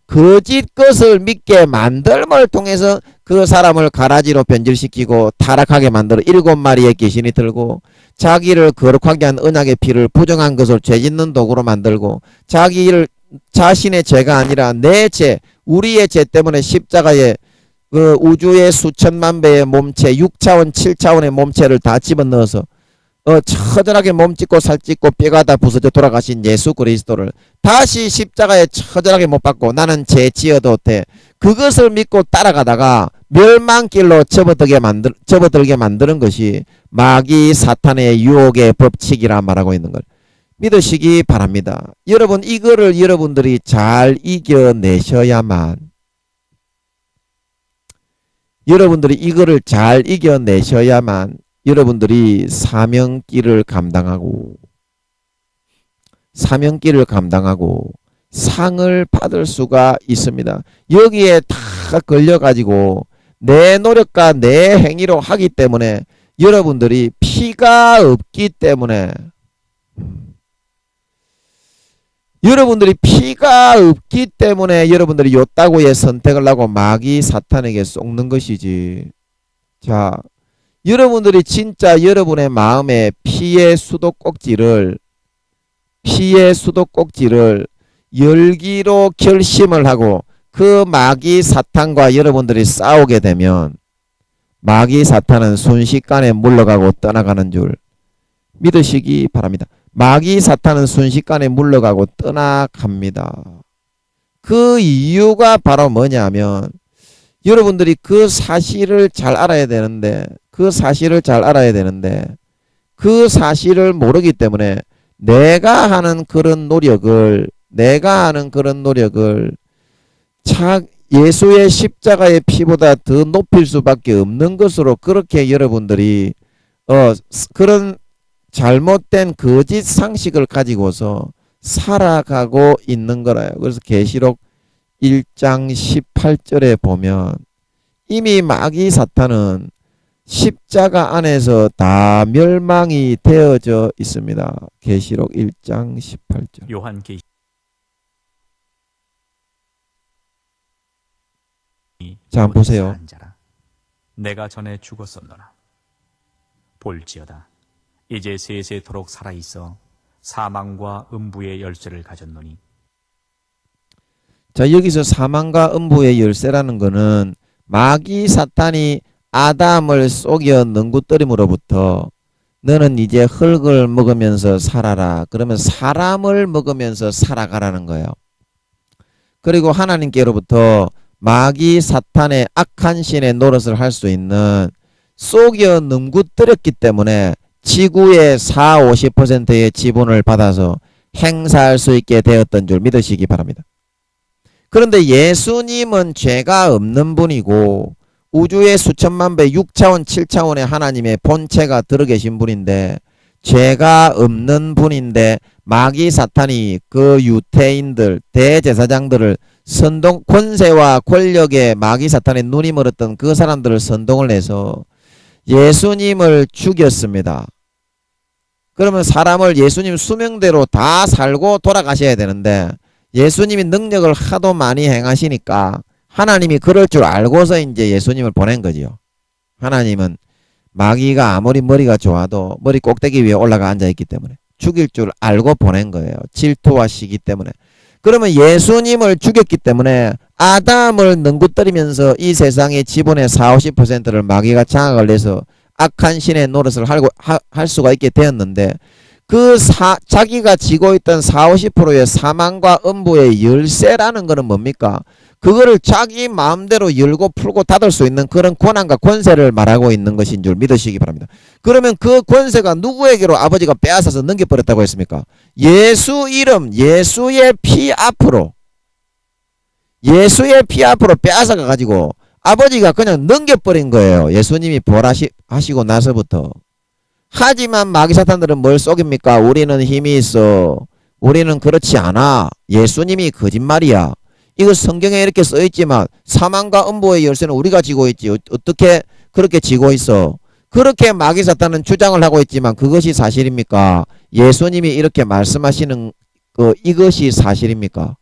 Speaker 1: 거짓 것을 믿게 만들음을 통해서 그 사람을 가라지로 변질시키고 타락하게 만들어 7마리의 귀신이 들고 자기를 거룩하게 한 언약의 피를 부정한 것을 죄짓는 도구로 만들고 자신의 죄가 아니라 내 죄, 우리의 죄 때문에 십자가에 그 우주의 수천만 배의 몸체 6차원 7차원의 몸체를 다 집어넣어서 처절하게 몸짓고 살짓고 뼈가 다 부서져 돌아가신 예수 그리스도를 다시 십자가에 처절하게 못 박고 나는 죄 지어도 돼 그것을 믿고 따라가다가 멸망길로 접어들게 만드는 것이 마귀 사탄의 유혹의 법칙이라 말하고 있는 걸 믿으시기 바랍니다. 여러분 이거를 여러분들이 잘 이겨내셔야만 여러분들이 사명길을 감당하고 상을 받을 수가 있습니다. 여기에 다 걸려가지고 내 노력과 내 행위로 하기 때문에 여러분들이 피가 없기 때문에 여러분들이 요따구의 선택을 하고 마귀 사탄에게 속는 것이지. 자, 여러분들이 진짜 여러분의 마음에 피의 수도꼭지를 열기로 결심을 하고 그 마귀 사탄과 여러분들이 싸우게 되면 마귀 사탄은 순식간에 물러가고 떠나가는 줄 믿으시기 바랍니다. 마귀 사탄은 순식간에 물러가고 떠나갑니다. 그 이유가 바로 뭐냐면 여러분들이 그 사실을 잘 알아야 되는데 그 사실을 모르기 때문에 내가 하는 그런 노력을 예수의 십자가의 피보다 더 높일 수밖에 없는 것으로 그렇게 여러분들이 그런 잘못된 거짓 상식을 가지고서 살아가고 있는 거라요. 그래서 계시록 1장 18절에 보면 이미 마귀 사탄은 십자가 안에서 다 멸망이 되어져 있습니다. 계시록 1장 18절.
Speaker 2: 요한계시
Speaker 1: 자, 한번 보세요.
Speaker 2: 자라. 내가 전에 죽었었노라. 볼지어다. 이제 세세토록 살아있어 사망과 음부의 열쇠를 가졌노니.
Speaker 1: 자, 여기서 사망과 음부의 열쇠라는 거는 마귀 사탄이 아담을 속여 능구뜨림으로부터 너는 이제 흙을 먹으면서 살아라. 그러면 사람을 먹으면서 살아가라는 거예요. 그리고 하나님께로부터 마귀 사탄의 악한 신의 노릇을 할 수 있는 속여 능구뜨렸기 때문에 지구의 40~50%의 지분을 받아서 행사할 수 있게 되었던 줄 믿으시기 바랍니다. 그런데 예수님은 죄가 없는 분이고 우주의 수천만 배 6차원 7차원의 하나님의 본체가 들어계신 분인데 죄가 없는 분인데 마귀 사탄이 그 유태인들 대제사장들을 권세와 권력에 마귀 사탄의 눈이 멀었던 그 사람들을 선동을 해서 예수님을 죽였습니다. 그러면 사람을 예수님 수명대로 다 살고 돌아가셔야 되는데 예수님이 능력을 하도 많이 행하시니까 하나님이 그럴 줄 알고서 이제 예수님을 보낸 거지요. 하나님은 마귀가 아무리 머리가 좋아도 머리 꼭대기 위에 올라가 앉아있기 때문에 죽일 줄 알고 보낸 거예요. 질투와 시기 때문에. 그러면 예수님을 죽였기 때문에 아담을 능구뜨리면서 이 세상의 지분의 40~50%를 마귀가 장악을 해서 악한 신의 노릇을 할 수가 있게 되었는데 자기가 지고 있던 40~50%의 사망과 음부의 열쇠라는 것은 뭡니까? 그거를 자기 마음대로 열고 풀고 닫을 수 있는 그런 권한과 권세를 말하고 있는 것인 줄 믿으시기 바랍니다. 그러면 그 권세가 누구에게로 아버지가 빼앗아서 넘겨버렸다고 했습니까? 예수 이름, 예수의 피 앞으로 빼앗아가 가지고 아버지가 그냥 넘겨버린 거예요. 예수님이 부활하시고 나서부터. 하지만 마귀 사탄들은 뭘 속입니까? 우리는 힘이 있어. 우리는 그렇지 않아. 예수님이 거짓말이야. 이거 성경에 이렇게 써있지만 사망과 음부의 열쇠는 우리가 쥐고 있지. 어떻게 그렇게 쥐고 있어? 그렇게 마귀 사탄은 주장을 하고 있지만 그것이 사실입니까? 예수님이 이렇게 말씀하시는 이것이 사실입니까?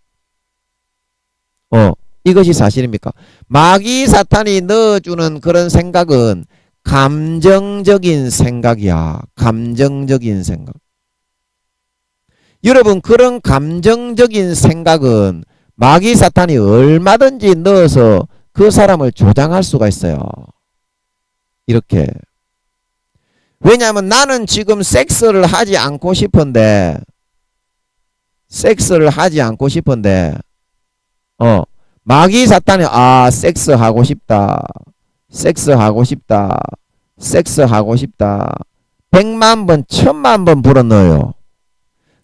Speaker 1: 이것이 사실입니까? 마귀 사탄이 넣어주는 그런 생각은 감정적인 생각이야. 감정적인 생각. 여러분, 그런 감정적인 생각은 마귀 사탄이 얼마든지 넣어서 그 사람을 조장할 수가 있어요. 이렇게. 왜냐하면 나는 지금 섹스를 하지 않고 싶은데 마귀 사탄이 섹스하고 싶다. 100만 번, 1000만 번 불어넣어요.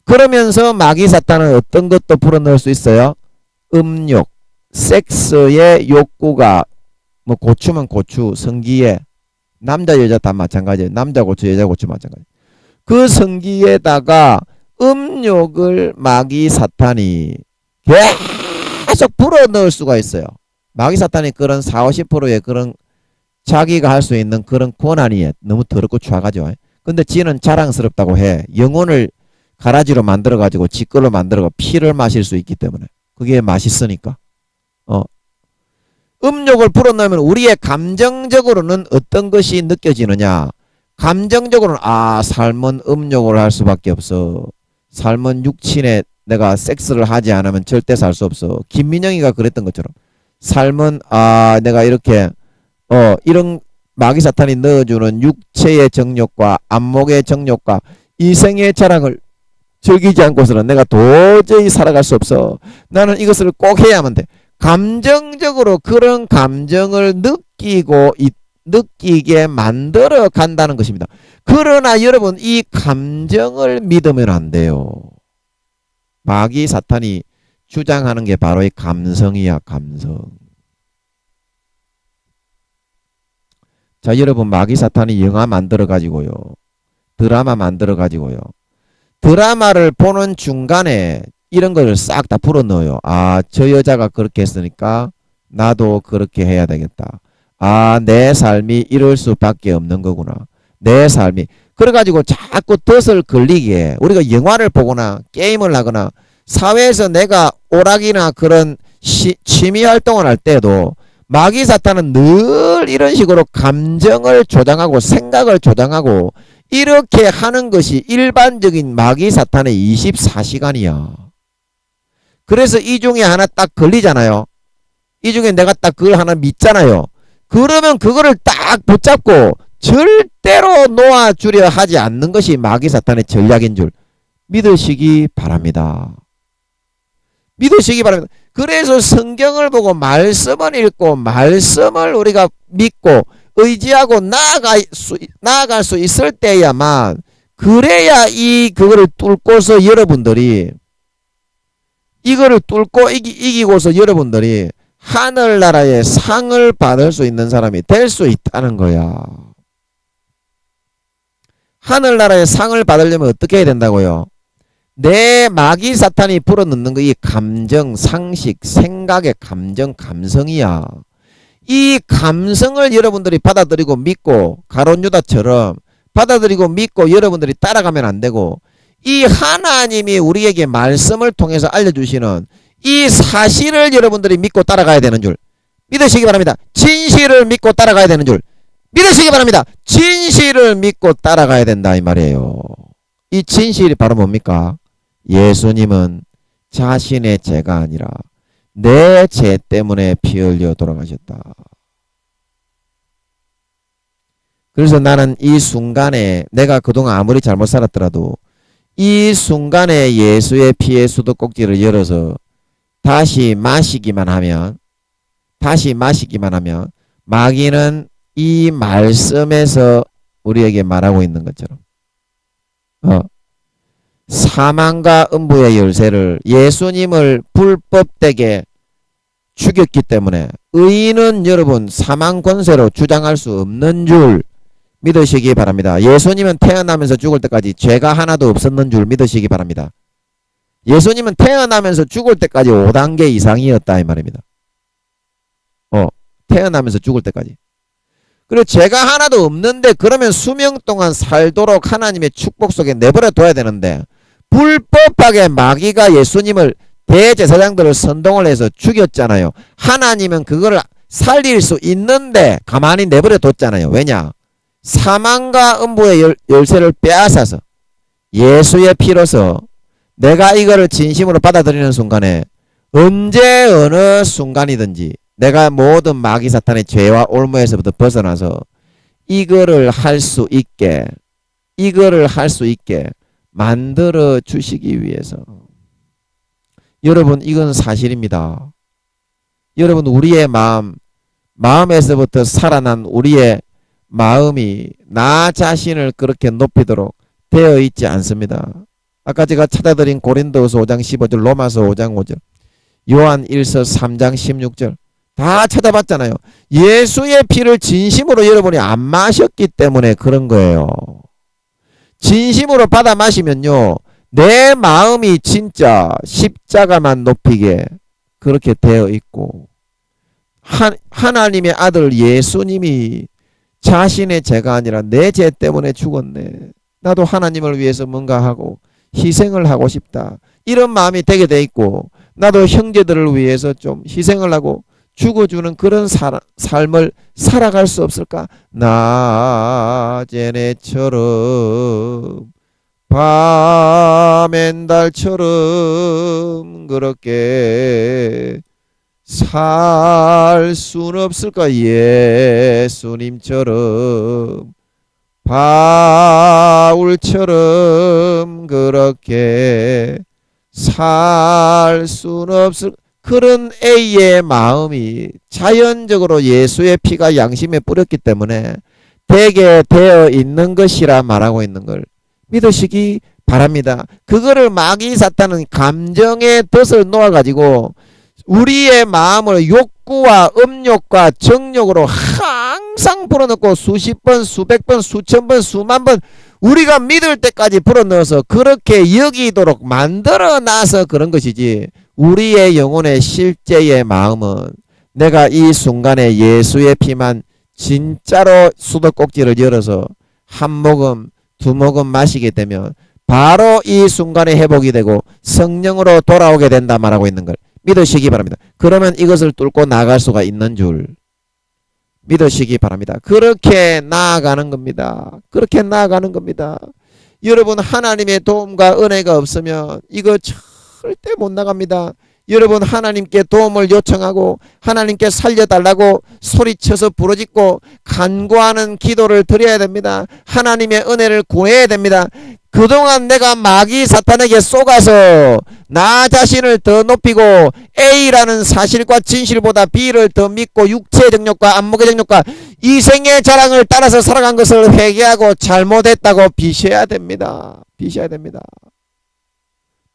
Speaker 1: 그러면서 마귀 사탄은 어떤 것도 불어넣을 수 있어요? 음욕, 섹스의 욕구가 뭐 고추면 고추, 성기에 남자 여자 다 마찬가지예요. 남자 고추, 여자 고추 마찬가지. 그 성기에다가 음욕을 마귀 사탄이 계속 불어넣을 수가 있어요. 마귀 사탄이 그런 40~50%의 그런 자기가 할 수 있는 그런 권한이 너무 더럽고 추하죠. 근데 지는 자랑스럽다고 해. 영혼을 가라지로 만들어가지고 지 걸로 만들어가 피를 마실 수 있기 때문에. 그게 맛있으니까. 음욕을 불어넣으면 우리의 감정적으로는 어떤 것이 느껴지느냐. 감정적으로는 삶은 음욕을 할 수밖에 없어. 삶은 육신에 내가 섹스를 하지 않으면 절대 살 수 없어. 김민영이가 그랬던 것처럼 삶은 내가 이렇게 이런 마귀 사탄이 넣어주는 육체의 정욕과 안목의 정욕과 이 생의 자랑을 즐기지 않고서는 내가 도저히 살아갈 수 없어. 나는 이것을 꼭 해야만 돼. 감정적으로 그런 감정을 느끼게 만들어 간다는 것입니다. 그러나 여러분, 이 감정을 믿으면 안 돼요. 마귀 사탄이 주장하는 게 바로 이 감성이야, 감성. 자, 여러분, 마귀 사탄이 영화 만들어 가지고요, 드라마 만들어 가지고요, 드라마를 보는 중간에 이런 거를 싹 다 풀어 넣어요. 아, 저 여자가 그렇게 했으니까 나도 그렇게 해야 되겠다. 아, 내 삶이 이럴 수밖에 없는 거구나. 내 삶이. 그래가지고 자꾸 덫을 걸리게, 우리가 영화를 보거나 게임을 하거나 사회에서 내가 오락이나 그런 취미 활동을 할 때도 마귀 사탄은 늘 이런 식으로 감정을 조장하고 생각을 조장하고 이렇게 하는 것이 일반적인 마귀 사탄의 24시간이야. 그래서 이 중에 하나 딱 걸리잖아요. 이 중에 내가 딱 그걸 하나 믿잖아요. 그러면 그거를 딱 붙잡고 절대로 놓아주려 하지 않는 것이 마귀 사탄의 전략인 줄 믿으시기 바랍니다. 믿으시기 바랍니다. 그래서 성경을 보고 말씀을 읽고 말씀을 우리가 믿고 의지하고 나아갈 수 있을 때야만, 그래야 그거를 뚫고서 여러분들이 이거를 뚫고 이기고서 여러분들이 하늘나라의 상을 받을 수 있는 사람이 될 수 있다는 거야. 하늘나라의 상을 받으려면 어떻게 해야 된다고요? 내 마귀 사탄이 불어넣는 거, 이 감정, 상식, 생각의 감정, 감성이야. 이 감성을 여러분들이 받아들이고 믿고 가룟 유다처럼 받아들이고 믿고 여러분들이 따라가면 안 되고, 이 하나님이 우리에게 말씀을 통해서 알려주시는 이 사실을 여러분들이 믿고 따라가야 되는 줄 믿으시기 바랍니다. 진실을 믿고 따라가야 되는 줄 믿으시기 바랍니다. 진실을 믿고 따라가야 된다, 이 말이에요. 이 진실이 바로 뭡니까? 예수님은 자신의 죄가 아니라 내 죄 때문에 피 흘려 돌아가셨다. 그래서 나는 이 순간에, 내가 그동안 아무리 잘못 살았더라도 이 순간에 예수의 피의 수도꼭지를 열어서 다시 마시기만 하면 마귀는 이 말씀에서 우리에게 말하고 있는 것처럼 사망과 음부의 열쇠를, 예수님을 불법되게 죽였기 때문에 의인은 여러분 사망 권세로 주장할 수 없는 줄 믿으시기 바랍니다. 예수님은 태어나면서 죽을 때까지 죄가 하나도 없었는 줄 믿으시기 바랍니다. 예수님은 태어나면서 죽을 때까지 5단계 이상이었다, 이 말입니다. 태어나면서 죽을 때까지. 그리고 죄가 하나도 없는데, 그러면 수명 동안 살도록 하나님의 축복 속에 내버려 둬야 되는데, 불법하게 마귀가 예수님을, 대제사장들을 선동을 해서 죽였잖아요. 하나님은 그거를 살릴 수 있는데 가만히 내버려 뒀잖아요. 왜냐? 사망과 음부의 열쇠를 빼앗아서 예수의 피로서 내가 이거를 진심으로 받아들이는 순간에, 언제 어느 순간이든지 내가 모든 마귀 사탄의 죄와 올무에서부터 벗어나서 이거를 할 수 있게 만들어 주시기 위해서. 여러분, 이건 사실입니다. 여러분, 우리의 마음에서부터 살아난 우리의 마음이 나 자신을 그렇게 높이도록 되어 있지 않습니다. 아까 제가 찾아드린 고린도서 5장 15절, 로마서 5장 5절, 요한 1서 3장 16절 다 찾아봤잖아요. 예수의 피를 진심으로 여러분이 안 마셨기 때문에 그런 거예요. 진심으로 받아 마시면요, 내 마음이 진짜 십자가만 높이게 그렇게 되어 있고, 하나님의 아들 예수님이 자신의 죄가 아니라 내 죄 때문에 죽었네, 나도 하나님을 위해서 뭔가 하고 희생을 하고 싶다, 이런 마음이 되게 돼 있고, 나도 형제들을 위해서 좀 희생을 하고 죽어주는 그런 삶을 살아갈 수 없을까? 낮에처럼 밤엔 달처럼 그렇게 살 수는 없을까? 예수님처럼 바울처럼 그렇게 살 수는 없을 그런 A의 마음이 자연적으로 예수의 피가 양심에 뿌렸기 때문에 되게 되어 있는 것이라 말하고 있는 걸 믿으시기 바랍니다. 그거를 마귀 사탄은 감정의 덫을 놓아가지고 우리의 마음을 욕구와 음욕과 정욕으로 항상 불어넣고 수십 번, 수백 번, 수천 번, 수만 번 우리가 믿을 때까지 불어넣어서 그렇게 여기도록 만들어놔서 그런 것이지 우리의 영혼의 실제의 마음은 내가 이 순간에 예수의 피만 진짜로 수도꼭지를 열어서 한 모금, 두 모금 마시게 되면 바로 이 순간에 회복이 되고 성령으로 돌아오게 된다 말하고 있는 걸 믿으시기 바랍니다. 그러면 이것을 뚫고 나갈 수가 있는 줄 믿으시기 바랍니다. 그렇게 나아가는 겁니다. 그렇게 나아가는 겁니다. 여러분 하나님의 도움과 은혜가 없으면 이거 절대 못 나갑니다. 여러분 하나님께 도움을 요청하고 하나님께 살려달라고 소리쳐서 부르짖고 간구하는 기도를 드려야 됩니다. 하나님의 은혜를 구해야 됩니다. 그동안 내가 마귀 사탄에게 쏘가서 나 자신을 더 높이고 A라는 사실과 진실보다 B를 더 믿고 육체의 정욕과 안목의 정욕과 이생의 자랑을 따라서 살아간 것을 회개하고 잘못했다고 비셔야 됩니다. 비셔야 됩니다.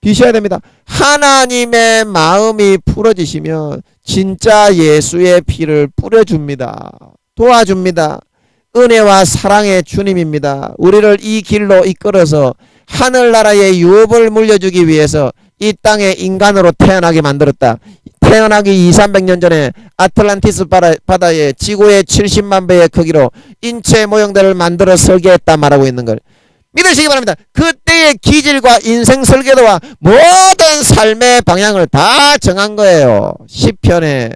Speaker 1: 비셔야 됩니다. 하나님의 마음이 풀어지시면 진짜 예수의 피를 뿌려줍니다. 도와줍니다. 은혜와 사랑의 주님입니다. 우리를 이 길로 이끌어서 하늘나라의 유업을 물려주기 위해서 이 땅에 인간으로 태어나게 만들었다. 태어나기 2,300년 전에 아틀란티스 바다에 지구의 70만 배의 크기로 인체 모형들을 만들어 설계했다 말하고 있는 걸 믿으시기 바랍니다. 그때의 기질과 인생 설계도와 모든 삶의 방향을 다 정한 거예요. 시편에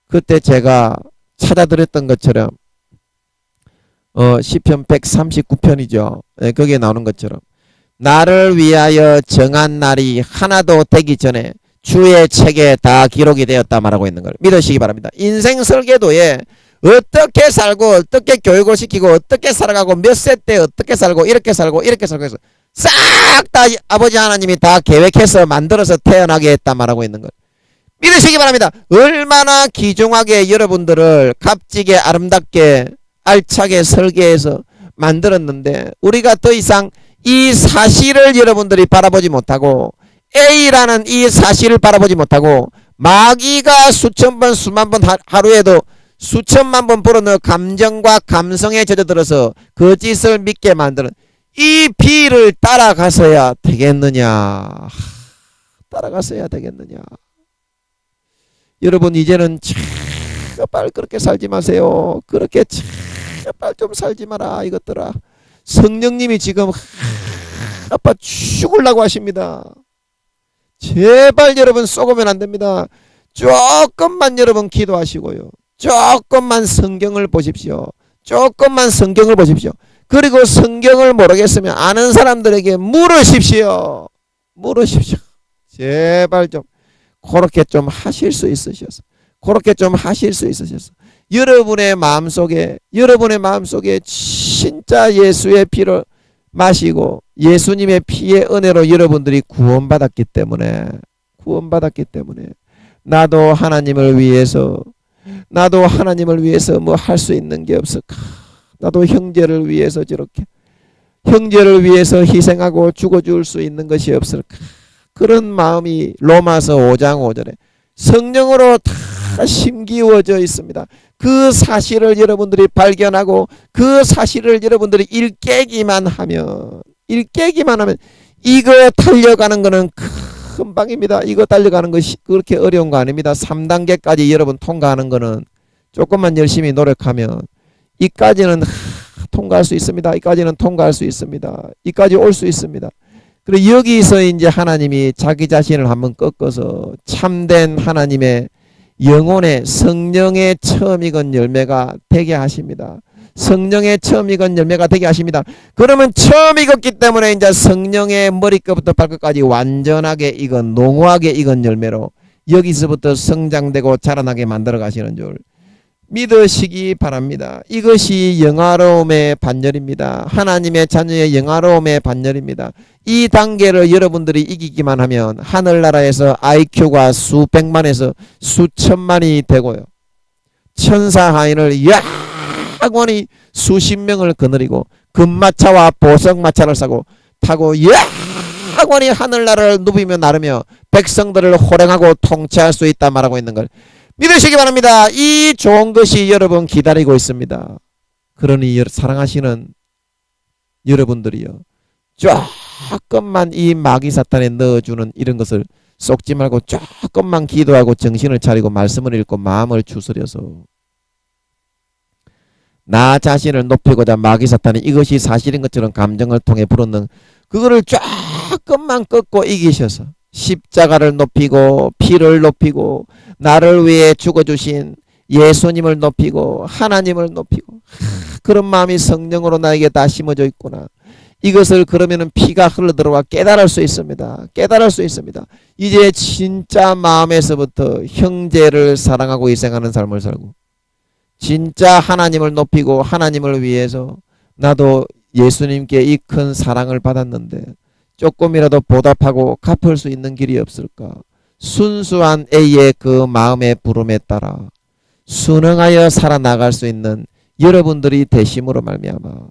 Speaker 1: 그때 제가 찾아드렸던 것처럼 시편 139편이죠. 네, 거기에 나오는 것처럼 나를 위하여 정한 날이 하나도 되기 전에 주의 책에 다 기록이 되었다 말하고 있는 걸 믿으시기 바랍니다. 인생 설계도에 어떻게 살고 어떻게 교육을 시키고 어떻게 살아가고 몇 세 때 어떻게 살고 이렇게 살고 이렇게 살고 해서 싹 다 아버지 하나님이 다 계획해서 만들어서 태어나게 했다 말하고 있는 걸 믿으시기 바랍니다. 얼마나 귀중하게 여러분들을 값지게 아름답게 알차게 설계해서 만들었는데 우리가 더 이상 이 사실을 여러분들이 바라보지 못하고 A라는 이 사실을 바라보지 못하고 마귀가 수천 번 수만 번 하루에도 수천만 번 불어넣어 감정과 감성에 젖어들어서 거짓을 믿게 만드는 이 비를 따라가서야 되겠느냐. 따라가서야 되겠느냐. 여러분 이제는 제발 그렇게 살지 마세요. 그렇게 제발 좀 살지 마라 이것들아. 성령님이 지금 아빠 죽으려고 하십니다. 제발 여러분 쏘고면 안 됩니다. 조금만 여러분 기도하시고요. 조금만 성경을 보십시오. 조금만 성경을 보십시오. 그리고 성경을 모르겠으면 아는 사람들에게 물으십시오. 물으십시오. 제발 좀 그렇게 좀 하실 수 있으셔서 그렇게 좀 하실 수 있으셔서 여러분의 마음속에 진짜 예수의 피를 마시고 예수님의 피의 은혜로 여러분들이 구원받았기 때문에 나도 하나님을 위해서 뭐 할 수 있는 게 없을까? 나도 형제를 위해서 저렇게 형제를 위해서 희생하고 죽어줄 수 있는 것이 없을까? 그런 마음이 로마서 5장 5절에 성령으로 다 심기워져 있습니다. 그 사실을 여러분들이 발견하고 그 사실을 여러분들이 일깨기만 하면 이거 달려가는 거는 금방입니다. 이거 달려가는 것이 그렇게 어려운 거 아닙니다. 3단계까지 여러분 통과하는 거는 조금만 열심히 노력하면 이까지는 통과할 수 있습니다. 이까지는 통과할 수 있습니다. 이까지 올 수 있습니다. 그리고 여기서 이제 하나님이 자기 자신을 한번 꺾어서 참된 하나님의 영혼의 성령의 처음 익은 열매가 되게 하십니다. 성령의 처음 익은 열매가 되게 하십니다. 그러면 처음 익었기 때문에 이제 성령의 머리끝부터 발끝까지 완전하게 익은 농후하게 익은 열매로 여기서부터 성장되고 자라나게 만들어 가시는 줄 믿으시기 바랍니다. 이것이 영화로움의 반열입니다. 하나님의 자녀의 영화로움의 반열입니다. 이 단계를 여러분들이 이기기만 하면 하늘나라에서 IQ가 수백만에서 수천만이 되고요. 천사 하인을 영원히 수십 명을 거느리고 금마차와 보석마차를 타고 영원히 하늘나라를 누비며 나르며 백성들을 호령하고 통치할 수 있다 말하고 있는 걸 믿으시기 바랍니다. 이 좋은 것이 여러분 기다리고 있습니다. 그러니 사랑하시는 여러분들이요, 조금만 이 마귀 사탄에 넣어주는 이런 것을 쏙지 말고 조금만 기도하고 정신을 차리고 말씀을 읽고 마음을 추스려서 나 자신을 높이고자 마귀 사탄이 이것이 사실인 것처럼 감정을 통해 불었는 그거를 조금만 꺾고 이기셔서 십자가를 높이고 피를 높이고 나를 위해 죽어주신 예수님을 높이고 하나님을 높이고 그런 마음이 성령으로 나에게 다 심어져 있구나. 이것을 그러면은 피가 흘러들어와 깨달을 수 있습니다. 깨달을 수 있습니다. 이제 진짜 마음에서부터 형제를 사랑하고 희생하는 삶을 살고 진짜 하나님을 높이고 하나님을 위해서 나도 예수님께 이 큰 사랑을 받았는데 조금이라도 보답하고 갚을 수 있는 길이 없을까? 순수한 A의 그 마음의 부름에 따라 순응하여 살아나갈 수 있는 여러분들이 되심으로 말미암아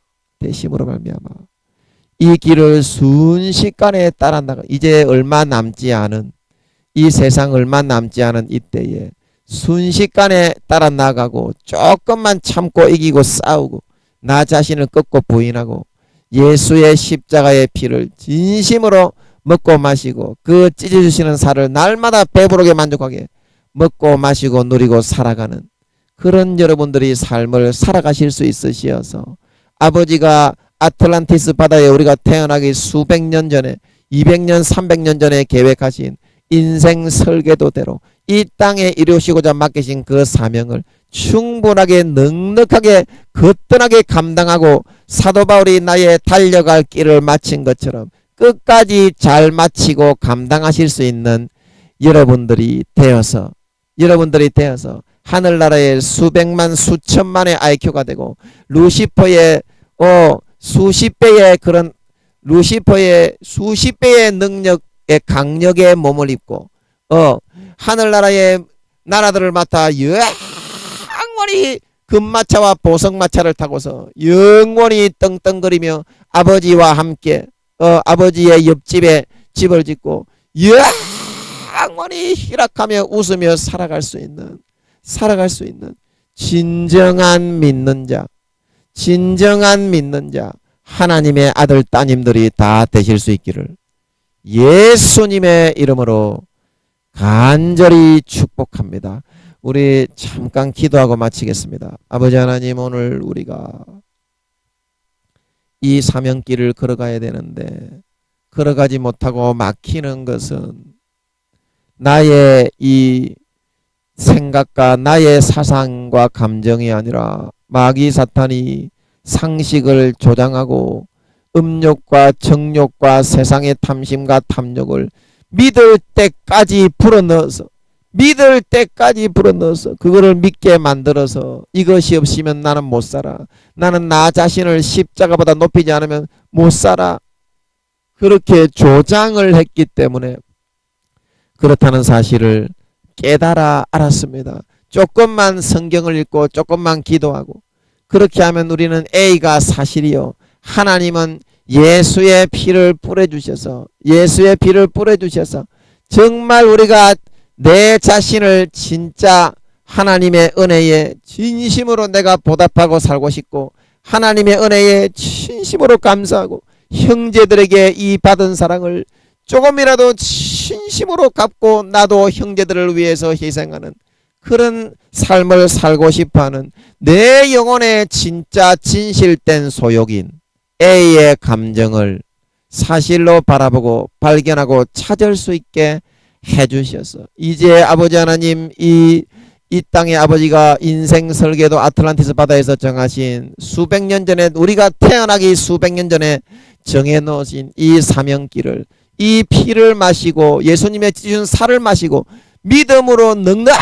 Speaker 1: 이 길을 순식간에 따라 나가 이제 얼마 남지 않은 이 세상 얼마 남지 않은 이때에 순식간에 따라 나가고 조금만 참고 이기고 싸우고 나 자신을 꺾고 부인하고 예수의 십자가의 피를 진심으로 먹고 마시고 그 찢어주시는 살을 날마다 배부르게 만족하게 먹고 마시고 누리고 살아가는 그런 여러분들이 삶을 살아가실 수 있으시어서 아버지가 아틀란티스 바다에 우리가 태어나기 수백 년 전에 200년 300년 전에 계획하신 인생 설계도대로 이 땅에 이루시고자 맡기신 그 사명을 충분하게 넉넉하게 거뜬하게 감당하고 사도 바울이 나의 달려갈 길을 마친 것처럼 끝까지 잘 마치고 감당하실 수 있는 여러분들이 되어서 하늘나라의 수백만 수천만의 IQ가 되고 루시퍼의 수십 배의 그런 루시퍼의 수십 배의 능력의 강력의 몸을 입고 하늘나라의 나라들을 맡아 영원히 금마차와 보석마차를 타고서 영원히 떵떵거리며 아버지와 함께 아버지의 옆집에 집을 짓고 영원히 희락하며 웃으며 살아갈 수 있는 진정한 믿는 자 하나님의 아들 따님들이 다 되실 수 있기를 예수님의 이름으로 간절히 축복합니다. 우리 잠깐 기도하고 마치겠습니다. 아버지 하나님, 오늘 우리가 이 사명길을 걸어가야 되는데 걸어가지 못하고 막히는 것은 나의 이 생각과 나의 사상과 감정이 아니라 마귀 사탄이 상식을 조장하고 음욕과 정욕과 세상의 탐심과 탐욕을 믿을 때까지 불어넣어서 그거를 믿게 만들어서 이것이 없으면 나는 못 살아. 나는 나 자신을 십자가보다 높이지 않으면 못 살아. 그렇게 조장을 했기 때문에 그렇다는 사실을 깨달아 알았습니다. 조금만 성경을 읽고 조금만 기도하고 그렇게 하면 우리는 A가 사실이요. 하나님은 예수의 피를 뿌려주셔서 정말 우리가 내 자신을 진짜 하나님의 은혜에 진심으로 내가 보답하고 살고 싶고 하나님의 은혜에 진심으로 감사하고 형제들에게 이 받은 사랑을 조금이라도 진심으로 갚고 나도 형제들을 위해서 희생하는 그런 삶을 살고 싶어하는 내 영혼의 진짜 진실된 소욕인 A의 감정을 사실로 바라보고 발견하고 찾을 수 있게 해주셔서 이제 아버지 하나님 이 땅의 아버지가 인생 설계도 아틀란티스 바다에서 정하신 수백 년 전에 우리가 태어나기 수백 년 전에 정해놓으신 이 사명길을 이 피를 마시고 예수님의 찢은 살을 마시고 믿음으로 넉넉히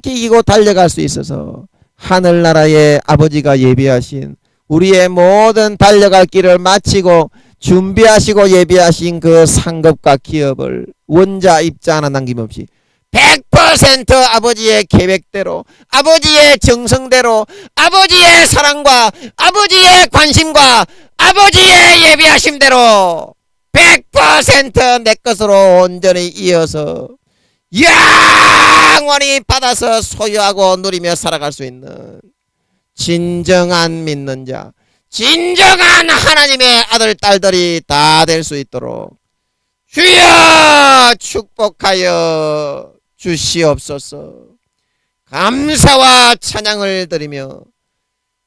Speaker 1: 이기고 달려갈 수 있어서 하늘나라의 아버지가 예비하신 우리의 모든 달려갈 길을 마치고 준비하시고 예비하신 그 상급과 기업을 원자 입자 하나 남김없이 100% 아버지의 계획대로, 아버지의 정성대로, 아버지의 사랑과 아버지의 관심과 아버지의 예비하심대로 100% 내 것으로 온전히 이어서 영원히 받아서 소유하고 누리며 살아갈 수 있는 진정한 믿는 자, 진정한 하나님의 아들 딸들이 다 될 수 있도록 주여 축복하여 주시옵소서. 감사와 찬양을 드리며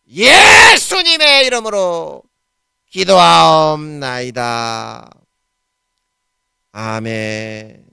Speaker 1: 예수님의 이름으로 기도하옵나이다. 아멘.